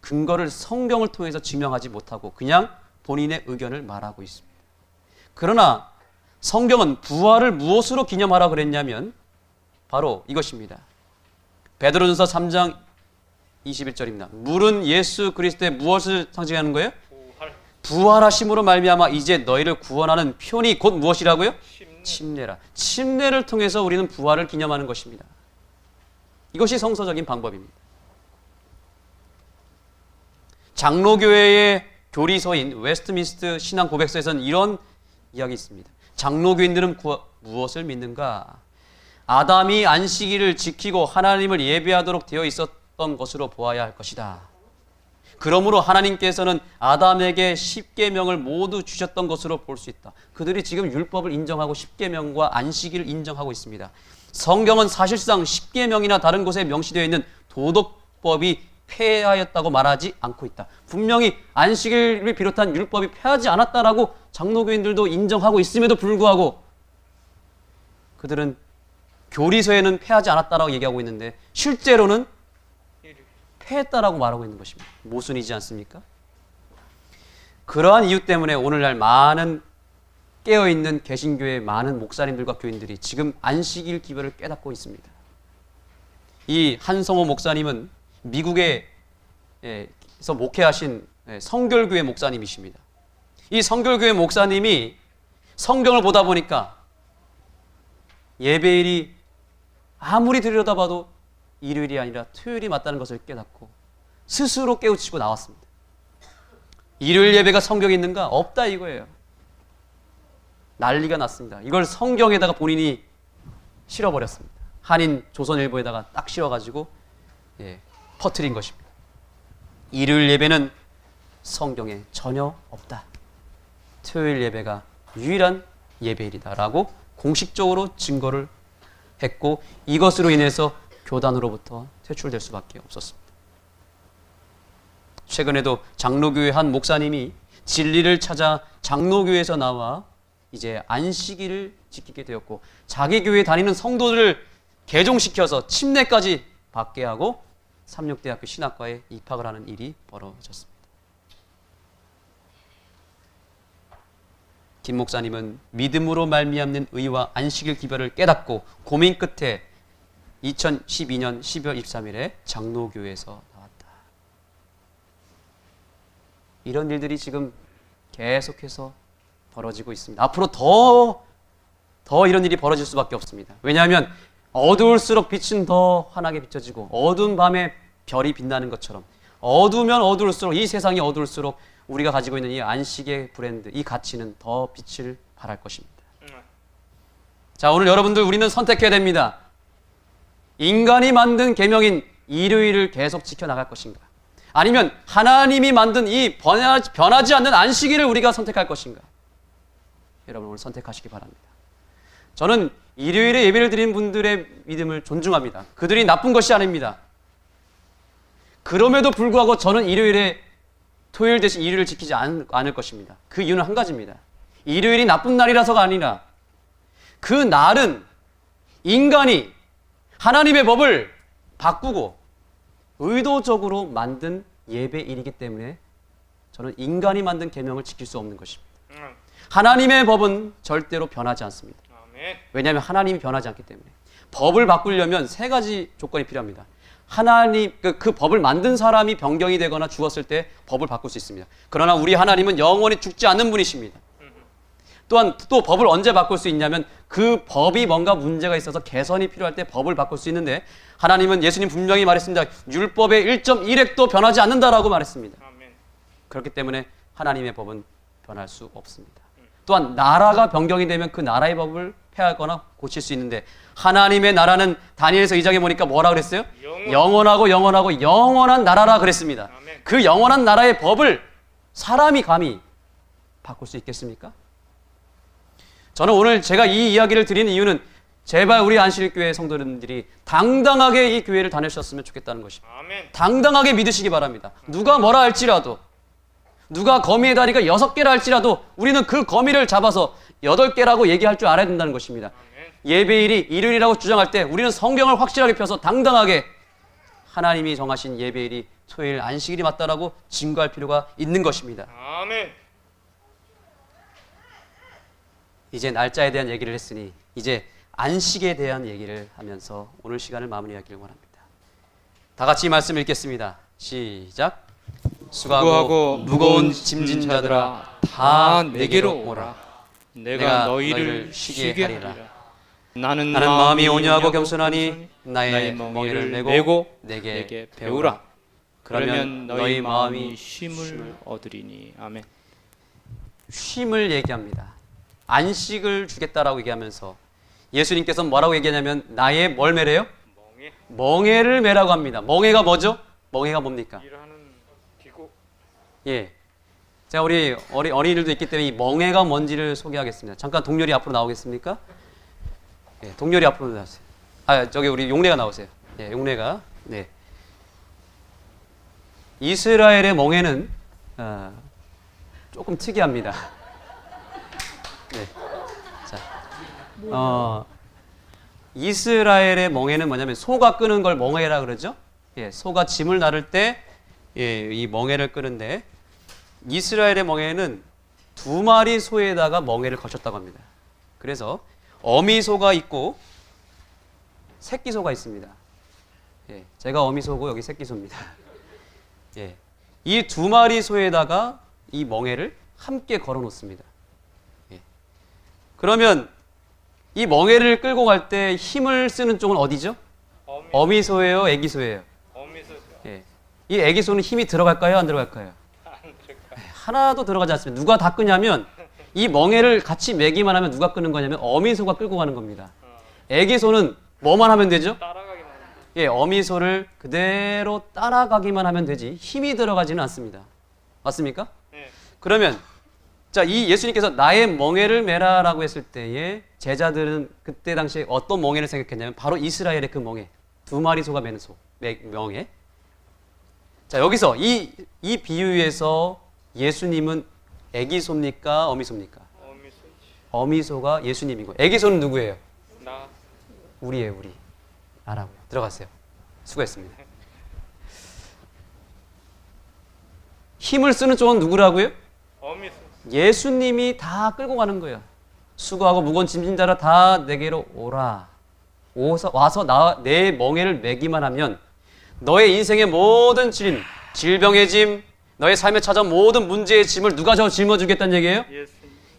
근거를 성경을 통해서 증명하지 못하고 그냥 본인의 의견을 말하고 있습니다. 그러나 성경은 부활을 무엇으로 기념하라 그랬냐면 바로 이것입니다. 베드로전서 3장 21절입니다. 물은 예수 그리스도의 무엇을 상징하는 거예요? 부활하심으로 말미암아 이제 너희를 구원하는 표니 곧 무엇이라고요? 침례라. 침례를 통해서 우리는 부활을 기념하는 것입니다. 이것이 성서적인 방법입니다. 장로교회의 교리서인 웨스트민스터 신앙 고백서에서는 이런 이야기 있습니다. 장로교인들은 무엇을 믿는가? 아담이 안식일을 지키고 하나님을 예배하도록 되어 있었던 것으로 보아야 할 것이다. 그러므로 하나님께서는 아담에게 십계명을 모두 주셨던 것으로 볼 수 있다. 그들이 지금 율법을 인정하고 십계명과 안식일을 인정하고 있습니다. 성경은 사실상 십계명이나 다른 곳에 명시되어 있는 도덕법이 폐하였다고 말하지 않고 있다. 분명히 안식일을 비롯한 율법이 폐하지 않았다라고 장로교인들도 인정하고 있음에도 불구하고 그들은 교리서에는 폐하지 않았다라고 얘기하고 있는데 실제로는 폐했다라고 말하고 있는 것입니다. 모순이지 않습니까? 그러한 이유 때문에 오늘날 많은 깨어있는 개신교의 많은 목사님들과 교인들이 지금 안식일 기별을 깨닫고 있습니다. 이 한성호 목사님은 미국에서 목회하신 성결교회 목사님이십니다. 이 성결교회 목사님이 성경을 보다 보니까 예배일이 아무리 들여다봐도 일요일이 아니라 토요일이 맞다는 것을 깨닫고 스스로 깨우치고 나왔습니다. 일요일 예배가 성경에 있는가? 없다 이거예요. 난리가 났습니다. 이걸 성경에다가 본인이 실어버렸습니다. 한인 조선일보에다가 딱 실어가지고 퍼뜨린 것입니다. 일요일 예배는 성경에 전혀 없다. 토요일 예배가 유일한 예배일이다라고 공식적으로 증거를 했고 이것으로 인해서 교단으로부터 퇴출될 수밖에 없었습니다. 최근에도 장로교회 한 목사님이 진리를 찾아 장로교회에서 나와 이제 안식일을 지키게 되었고 자기 교회에 다니는 성도들을 개종시켜서 침례까지 받게 하고 삼육대학교 신학과에 입학을 하는 일이 벌어졌습니다. 김 목사님은 믿음으로 말미암는 의와 안식일 기별을 깨닫고 고민 끝에 2012년 12월 23일에 장로교회에서 나왔다. 이런 일들이 지금 계속해서 벌어지고 있습니다. 앞으로 더 이런 일이 벌어질 수밖에 없습니다. 왜냐하면 어두울수록 빛은 더 환하게 비춰지고 어두운 밤에 별이 빛나는 것처럼 어두우면 어두울수록 이 세상이 어두울수록 우리가 가지고 있는 이 안식의 브랜드, 이 가치는 더 빛을 발할 것입니다. 자, 오늘 여러분들 우리는 선택해야 됩니다. 인간이 만든 계명인 일요일을 계속 지켜나갈 것인가? 아니면 하나님이 만든 이 변하지 않는 안식일을 우리가 선택할 것인가? 여러분 오늘 선택하시기 바랍니다. 저는 일요일에 예배를 드리는 분들의 믿음을 존중합니다. 그들이 나쁜 것이 아닙니다. 그럼에도 불구하고 저는 일요일에 토요일 대신 일요일을 지키지 않을 것입니다. 그 이유는 한 가지입니다. 일요일이 나쁜 날이라서가 아니라 그 날은 인간이 하나님의 법을 바꾸고 의도적으로 만든 예배일이기 때문에 저는 인간이 만든 계명을 지킬 수 없는 것입니다. 하나님의 법은 절대로 변하지 않습니다. 왜냐하면 하나님이 변하지 않기 때문에. 법을 바꾸려면 세 가지 조건이 필요합니다. 하나님 그 법을 만든 사람이 변경이 되거나 죽었을 때 법을 바꿀 수 있습니다. 그러나 우리 하나님은 영원히 죽지 않는 분이십니다. 또한 또 법을 언제 바꿀 수 있냐면 그 법이 뭔가 문제가 있어서 개선이 필요할 때 법을 바꿀 수 있는데 하나님은 예수님 분명히 말했습니다. 율법의 1.1획도 변하지 않는다라고 말했습니다. 그렇기 때문에 하나님의 법은 변할 수 없습니다. 또한 나라가 변경이 되면 그 나라의 법을 폐하거나 고칠 수 있는데 하나님의 나라는 다니엘서 2장에 보니까 뭐라 그랬어요? 영원하고 영원한 나라라 그랬습니다. 아멘. 그 영원한 나라의 법을 사람이 감히 바꿀 수 있겠습니까? 저는 오늘 제가 이 이야기를 드리는 이유는 제발 우리 안식일교회 성도님들이 당당하게 이 교회를 다니셨으면 좋겠다는 것입니다. 아멘. 당당하게 믿으시기 바랍니다. 누가 뭐라 할지라도 누가 거미의 다리가 6개라 할지라도 우리는 그 거미를 잡아서 8개라고 얘기할 줄 알아야 된다는 것입니다. 예배일이 일요일이라고 주장할 때 우리는 성경을 확실하게 펴서 당당하게 하나님이 정하신 예배일이 토요일 안식일이 맞다라고 증거할 필요가 있는 것입니다. 아멘. 이제 날짜에 대한 얘기를 했으니 이제 안식에 대한 얘기를 하면서 오늘 시간을 마무리하기를 원합니다. 다 같이 말씀 읽겠습니다. 시작. 수고하고 무거운 짐진 자들아 다 내게로 오라. 내가 너희를 쉬게 하리라. 나는 마음이 온유하고 겸손하니 나의 멍에를 메고 내게 내게 배우라. 배우라. 그러면 너희 마음이 쉼을 얻으리니. 아멘. 쉼을 얘기합니다. 안식을 주겠다라고 얘기하면서 예수님께서 뭐라고 얘기하냐면 나의 뭘 메래요? 멍에를 메라고 합니다. 멍에가 뭐죠? 멍에가 뭡니까? 일하는 기구. 예. 자, 우리 어린이들도 있기 때문에 이 멍에가 뭔지를 소개하겠습니다. 잠깐 동렬이 앞으로 나오겠습니까? 예, 동렬이 앞으로 나오세요. 아, 저기 우리 용례가 나오세요. 예, 용례가. 네. 이스라엘의 멍에는 조금 특이합니다. 네. 자, 이스라엘의 멍에는 뭐냐면 소가 끄는 걸 멍에라 그러죠. 예, 소가 짐을 나를 때 이 멍에를 끄는데 이스라엘의 멍에는 2마리 소에다가 멍에를 거쳤다고 합니다. 그래서 어미소가 있고 새끼소가 있습니다. 예, 제가 어미소고 여기 새끼소입니다. 예, 이 2마리 소에다가 이 멍에를 함께 걸어 놓습니다. 예. 그러면 이 멍에를 끌고 갈 때 힘을 쓰는 쪽은 어디죠? 어미소예요, 애기소예요? 어미소. 예. 이 애기소는 힘이 들어갈까요, 안 들어갈까요? 하나도 들어가지 않습니다. 누가 다 끄냐면 이 멍에를 같이 매기만 하면 누가 끄는 거냐면 어미소가 끌고 가는 겁니다. 애기소는 뭐만 하면 되죠? 따라가기만. 예, 어미소를 그대로 따라가기만 하면 되지 힘이 들어가지는 않습니다. 맞습니까? 네. 그러면 자, 이 예수님께서 나의 멍에를 메라라고 했을 때에 제자들은 그때 당시에 어떤 멍에를 생각했냐면 바로 이스라엘의 그 멍에 2마리 소가 매는 멍에. 자, 여기서 이 비유에서 예수님은 애기소입니까? 어미소입니까? 어미소. 어미소가 예수님이고 애기소는 누구예요? 나. 우리예요, 우리. 나라고요. 들어가세요. 수고했습니다. 힘을 쓰는 쪽은 누구라고요? 어미소. 예수님이 다 끌고 가는 거예요. 수고하고 무거운 짐진 자라 다 내게로 오라. 와서 내 멍에를 메기만 하면 너의 인생의 모든 짐, 질병의 짐, 너의 삶에 찾아온 모든 문제의 짐을 누가 짊어주겠다는 얘기예요?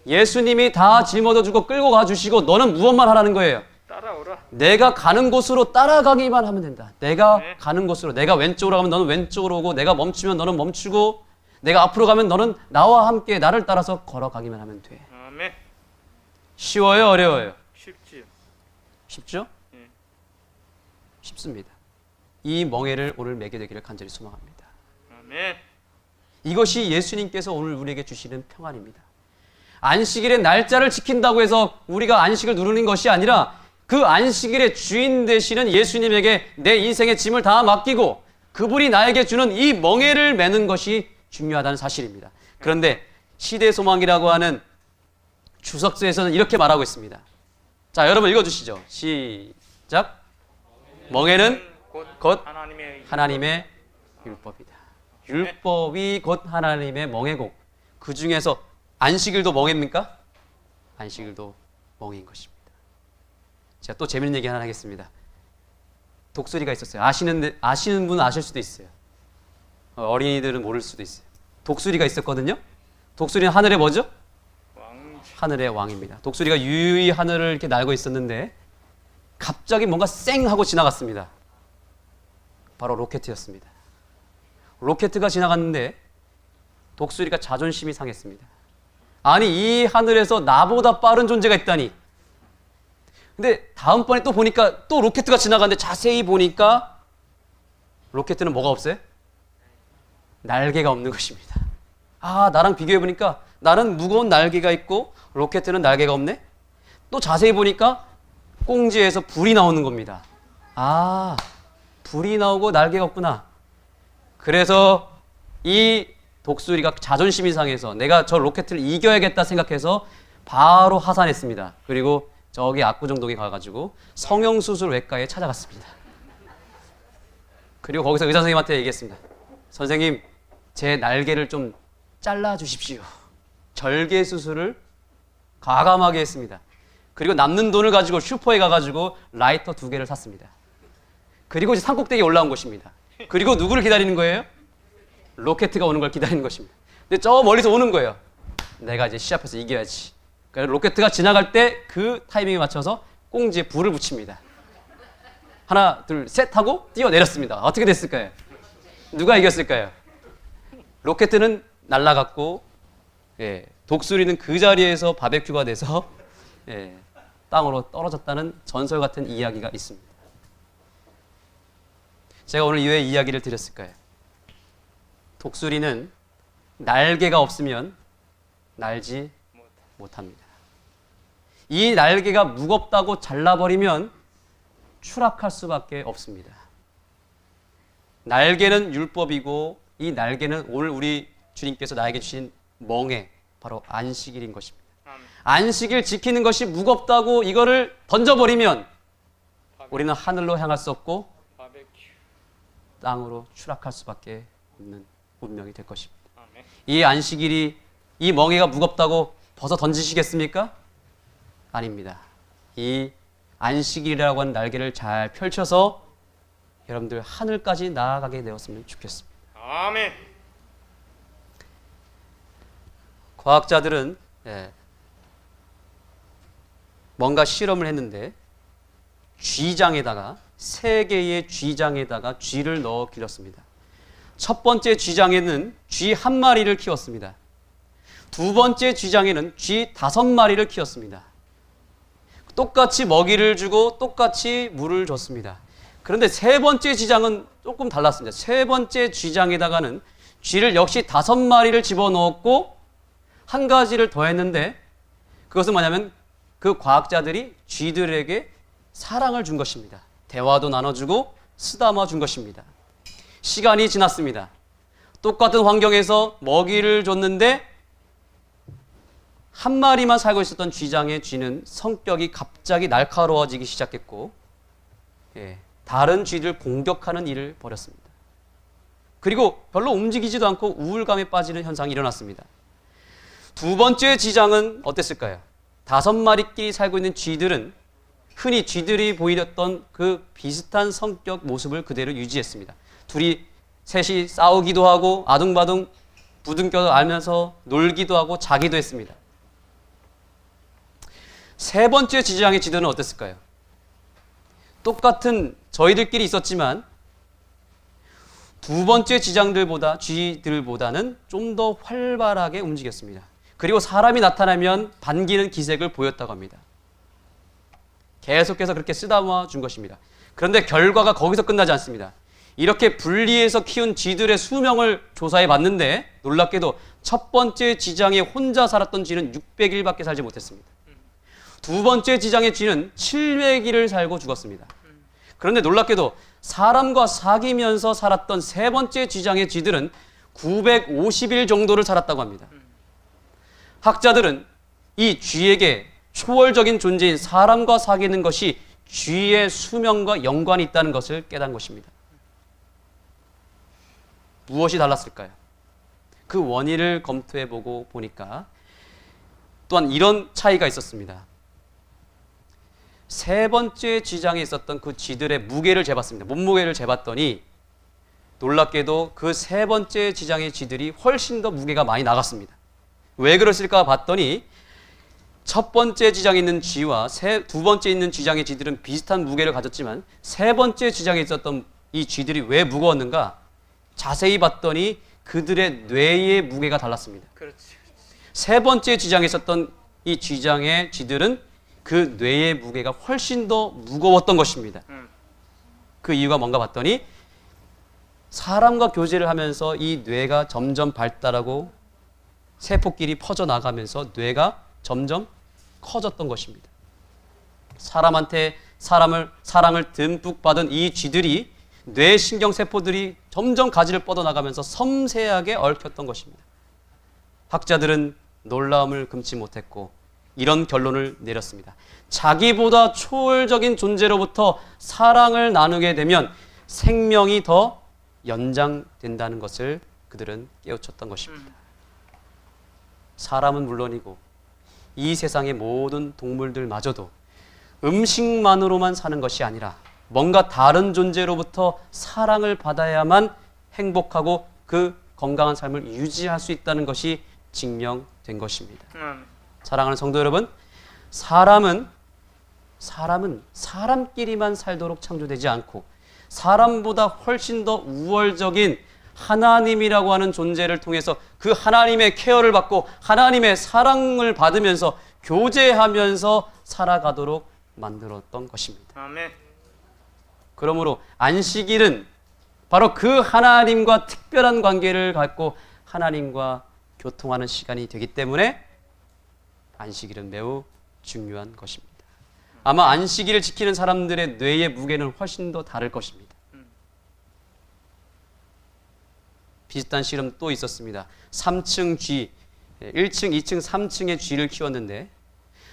예수님이 다 짊어져주고 끌고 가주시고 너는 무엇만 하라는 거예요? 따라오라. 내가 가는 곳으로 따라가기만 하면 된다. 내가 가는 곳으로, 내가 왼쪽으로 가면 너는 왼쪽으로 오고 내가 멈추면 너는 멈추고 내가 앞으로 가면 너는 나와 함께 나를 따라서 걸어가기만 하면 돼. 아멘. 쉬워요? 어려워요? 쉽지요. 쉽죠? 예. 쉽습니다. 이 멍에를 오늘 매게 되기를 간절히 소망합니다. 아멘. 이것이 예수님께서 오늘 우리에게 주시는 평안입니다. 안식일의 날짜를 지킨다고 해서 우리가 안식을 누리는 것이 아니라 그 안식일의 주인 되시는 예수님에게 내 인생의 짐을 다 맡기고 그분이 나에게 주는 이 멍에를 매는 것이 중요하다는 사실입니다. 그런데 시대소망이라고 하는 주석서에서는 이렇게 말하고 있습니다. 자, 여러분 읽어주시죠. 시작. 멍에는 곧 하나님의 율법이다. 율법이 곧 하나님의 멍에고 그 중에서 안식일도 멍에입니까? 안식일도 멍에인 것입니다. 제가 또 재밌는 얘기 하나 하겠습니다. 독수리가 있었어요. 아시는 분은 아실 수도 있어요. 어린이들은 모를 수도 있어요. 독수리가 있었거든요. 독수리는 하늘의 뭐죠? 하늘의 왕입니다. 독수리가 유유히 하늘을 이렇게 날고 있었는데 갑자기 뭔가 쌩 하고 지나갔습니다. 바로 로켓이었습니다. 로켓가 지나갔는데 독수리가 자존심이 상했습니다. 아니, 이 하늘에서 나보다 빠른 존재가 있다니. 근데 다음번에 또 보니까 또 로켓가 지나가는데 자세히 보니까 로켓은 뭐가 없어요? 날개가 없는 것입니다. 아, 나랑 비교해 보니까 나는 무거운 날개가 있고 로켓은 날개가 없네? 또 자세히 보니까 꽁지에서 불이 나오는 겁니다. 아, 불이 나오고 날개가 없구나. 그래서 이 독수리가 자존심이 상해서 내가 저 로켓을 이겨야겠다 생각해서 바로 하산했습니다. 그리고 저기 압구정동에 가가지고 성형수술 외과에 찾아갔습니다. 그리고 거기서 의사 선생님한테 얘기했습니다. 선생님, 제 날개를 좀 잘라 주십시오. 절개 수술을 과감하게 했습니다. 그리고 남는 돈을 가지고 슈퍼에 가가지고 라이터 2개를 샀습니다. 그리고 이제 산꼭대기에 올라온 것입니다. 그리고 누구를 기다리는 거예요? 로켓가 오는 걸 기다리는 것입니다. 근데 저 멀리서 오는 거예요. 내가 이제 시합해서 이겨야지. 그래서 로켓가 지나갈 때 그 타이밍에 맞춰서 꽁지에 불을 붙입니다. 하나, 둘, 셋 하고 뛰어내렸습니다. 어떻게 됐을까요? 누가 이겼을까요? 로켓은 날아갔고, 예, 독수리는 그 자리에서 바베큐가 돼서 예, 땅으로 떨어졌다는 전설 같은 이야기가 있습니다. 제가 오늘 왜 이야기를 드렸을까요? 독수리는 날개가 없으면 날지 못합니다. 이 날개가 무겁다고 잘라버리면 추락할 수밖에 없습니다. 날개는 율법이고 이 날개는 오늘 우리 주님께서 나에게 주신 멍에 바로 안식일인 것입니다. 안식일 지키는 것이 무겁다고 이거를 던져버리면 우리는 하늘로 향할 수 없고 땅으로 추락할 수밖에 없는 운명이 될 것입니다. 이 안식일이 이 멍에가 무겁다고 벗어 던지시겠습니까? 아닙니다. 이 안식일이라고 하는 날개를 잘 펼쳐서 여러분들 하늘까지 나아가게 되었으면 좋겠습니다. 아멘. 과학자들은 뭔가 실험을 했는데 쥐장에다가 3개의 쥐장에다가 쥐를 넣어 길렀습니다. 첫 번째 쥐장에는 쥐 1마리를 키웠습니다. 두 번째 쥐장에는 쥐 5마리를 키웠습니다. 똑같이 먹이를 주고 똑같이 물을 줬습니다. 그런데 세 번째 쥐장은 조금 달랐습니다. 세 번째 쥐장에다가는 쥐를 역시 5마리를 집어넣었고 한 가지를 더 했는데 그것은 뭐냐면 그 과학자들이 쥐들에게 사랑을 준 것입니다. 대화도 나눠주고 쓰다마 준 것입니다. 시간이 지났습니다. 똑같은 환경에서 먹이를 줬는데 한 마리만 살고 있었던 쥐장의 쥐는 성격이 갑자기 날카로워지기 시작했고 다른 쥐를 공격하는 일을 벌였습니다. 그리고 별로 움직이지도 않고 우울감에 빠지는 현상이 일어났습니다. 두 번째 쥐장은 어땠을까요? 5마리끼리 살고 있는 쥐들은 흔히 쥐들이 보이던 그 비슷한 성격 모습을 그대로 유지했습니다. 셋이 싸우기도 하고 아둥바둥 부둥켜 알면서 놀기도 하고 자기도 했습니다. 세 번째 쥐장의 쥐들은 어땠을까요? 똑같은 저희들끼리 있었지만 두 번째 쥐들보다는 좀 더 활발하게 움직였습니다. 그리고 사람이 나타나면 반기는 기색을 보였다고 합니다. 계속해서 그렇게 쓰다마 준 것입니다. 그런데 결과가 거기서 끝나지 않습니다. 이렇게 분리해서 키운 쥐들의 수명을 조사해 봤는데 놀랍게도 첫 번째 쥐장에 혼자 살았던 쥐는 600일밖에 살지 못했습니다. 두 번째 쥐장의 쥐는 700일을 살고 죽었습니다. 그런데 놀랍게도 사람과 사귀면서 살았던 세 번째 쥐장의 쥐들은 950일 정도를 살았다고 합니다. 학자들은 이 쥐에게 초월적인 존재인 사람과 사귀는 것이 쥐의 수명과 연관이 있다는 것을 깨달은 것입니다. 무엇이 달랐을까요? 그 원인을 검토해보고 보니까 또한 이런 차이가 있었습니다. 세 번째 쥐장에 있었던 그 쥐들의 무게를 재봤습니다. 몸무게를 재봤더니 놀랍게도 그 세 번째 쥐장의 쥐들이 훨씬 더 무게가 많이 나갔습니다. 왜 그랬을까 봤더니 첫 번째 쥐장에 있는 쥐와 두 번째 있는 쥐장의 쥐들은 비슷한 무게를 가졌지만 세 번째 쥐장에 있었던 이 쥐들이 왜 무거웠는가? 자세히 봤더니 그들의 뇌의 무게가 달랐습니다. 세 번째 쥐장에 있었던 이 쥐장의 쥐들은 그 뇌의 무게가 훨씬 더 무거웠던 것입니다. 그 이유가 뭔가 봤더니 사람과 교제를 하면서 이 뇌가 점점 발달하고 세포끼리 퍼져나가면서 뇌가 점점 커졌던 것입니다. 사람한테 사랑을 듬뿍 받은 이 쥐들이 뇌 신경세포들이 점점 가지를 뻗어나가면서 섬세하게 얽혔던 것입니다. 학자들은 놀라움을 금치 못했고 이런 결론을 내렸습니다. 자기보다 초월적인 존재로부터 사랑을 나누게 되면 생명이 더 연장된다는 것을 그들은 깨우쳤던 것입니다. 사람은 물론이고 이 세상의 모든 동물들마저도 음식만으로만 사는 것이 아니라 뭔가 다른 존재로부터 사랑을 받아야만 행복하고 그 건강한 삶을 유지할 수 있다는 것이 증명된 것입니다. 사랑하는 성도 여러분, 사람은 사람끼리만 살도록 창조되지 않고 사람보다 훨씬 더 우월적인 하나님이라고 하는 존재를 통해서 그 하나님의 케어를 받고 하나님의 사랑을 받으면서 교제하면서 살아가도록 만들었던 것입니다. 아멘. 그러므로 안식일은 바로 그 하나님과 특별한 관계를 갖고 하나님과 교통하는 시간이 되기 때문에 안식일은 매우 중요한 것입니다. 아마 안식일을 지키는 사람들의 뇌의 무게는 훨씬 더 다를 것입니다. 비슷한 실험 또 있었습니다. 3층 쥐, 1층, 2층, 3층의 쥐를 키웠는데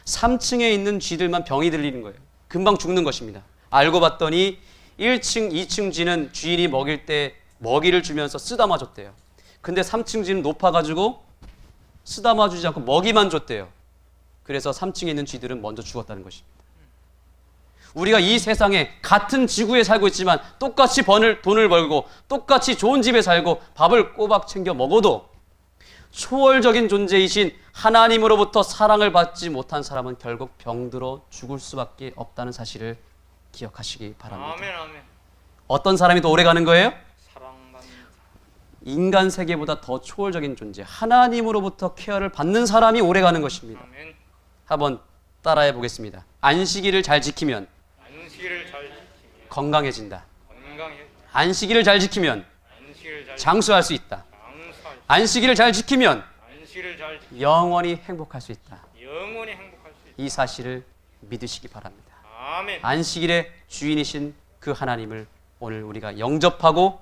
3층에 있는 쥐들만 병이 들리는 거예요. 금방 죽는 것입니다. 알고 봤더니 1층, 2층 쥐는 주인이 먹일 때 먹이를 주면서 쓰다마 줬대요. 근데 3층 쥐는 높아가지고 쓰다마 주지 않고 먹이만 줬대요. 그래서 3층에 있는 쥐들은 먼저 죽었다는 것입니다. 우리가 이 세상에 같은 지구에 살고 있지만 똑같이 돈을 벌고 똑같이 좋은 집에 살고 밥을 꼬박 챙겨 먹어도 초월적인 존재이신 하나님으로부터 사랑을 받지 못한 사람은 결국 병들어 죽을 수밖에 없다는 사실을 기억하시기 바랍니다. 아멘, 아멘. 어떤 사람이 더 오래 가는 거예요? 사랑받는 사람. 인간 세계보다 더 초월적인 존재, 하나님으로부터 케어를 받는 사람이 오래 가는 것입니다. 아멘. 한번 따라해 보겠습니다. 안식일을 잘 지키면 안식일을 잘 지키면 건강해진다. 건강해. 안식일을 잘 지키면 안식일을 잘 장수할 수 있다. 장수할. 안식일을 잘 지키면 안식일을 잘 지키면 영원히 행복할 수 있다. 영원히 행복할 수 있다. 이 사실을 믿으시기 바랍니다. 아멘. 안식일의 주인이신 그 하나님을 오늘 우리가 영접하고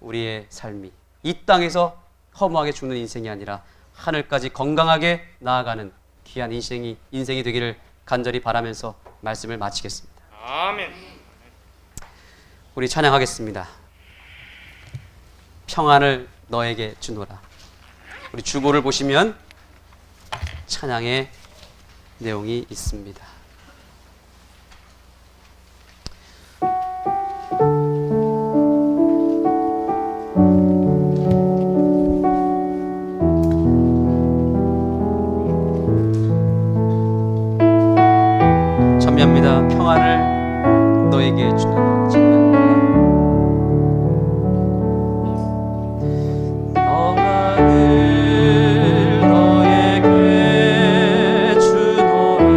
우리의 삶이 이 땅에서 허무하게 죽는 인생이 아니라 하늘까지 건강하게 나아가는 귀한 인생이 되기를 간절히 바라면서 말씀을 마치겠습니다. 아멘. 우리 찬양하겠습니다. 평안을 너에게 주노라. 우리 주보를 보시면 찬양의 내용이 있습니다. 찬미합니다. 평안을 너에게 주노라. 평안을 너에게 주노라.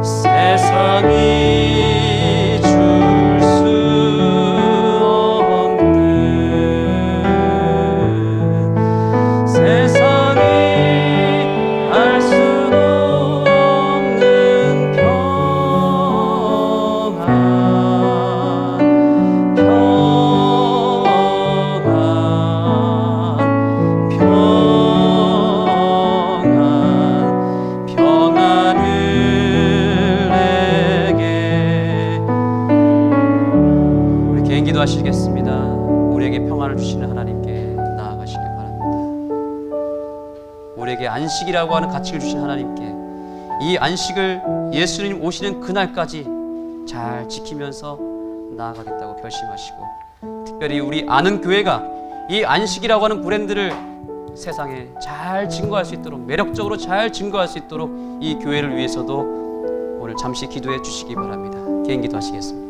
세상이 줄 수 없는 세상이 알 수 없는 평안 평안을 내게 우리 개인 기도하시겠습니다. 우리에게 평안을 주시는 하나님께 나아가시길 바랍니다. 우리에게 안식이라고 하는 가치를 주신 하나님께 이 안식을 예수님 오시는 그날까지 잘 지키면서 나아가겠다고 결심하시고 특별히 우리 아는 교회가 이 안식이라고 하는 브랜드를 세상에 잘 증거할 수 있도록 매력적으로 잘 증거할 수 있도록 이 교회를 위해서도 오늘 잠시 기도해 주시기 바랍니다. 개인 기도하시겠습니다.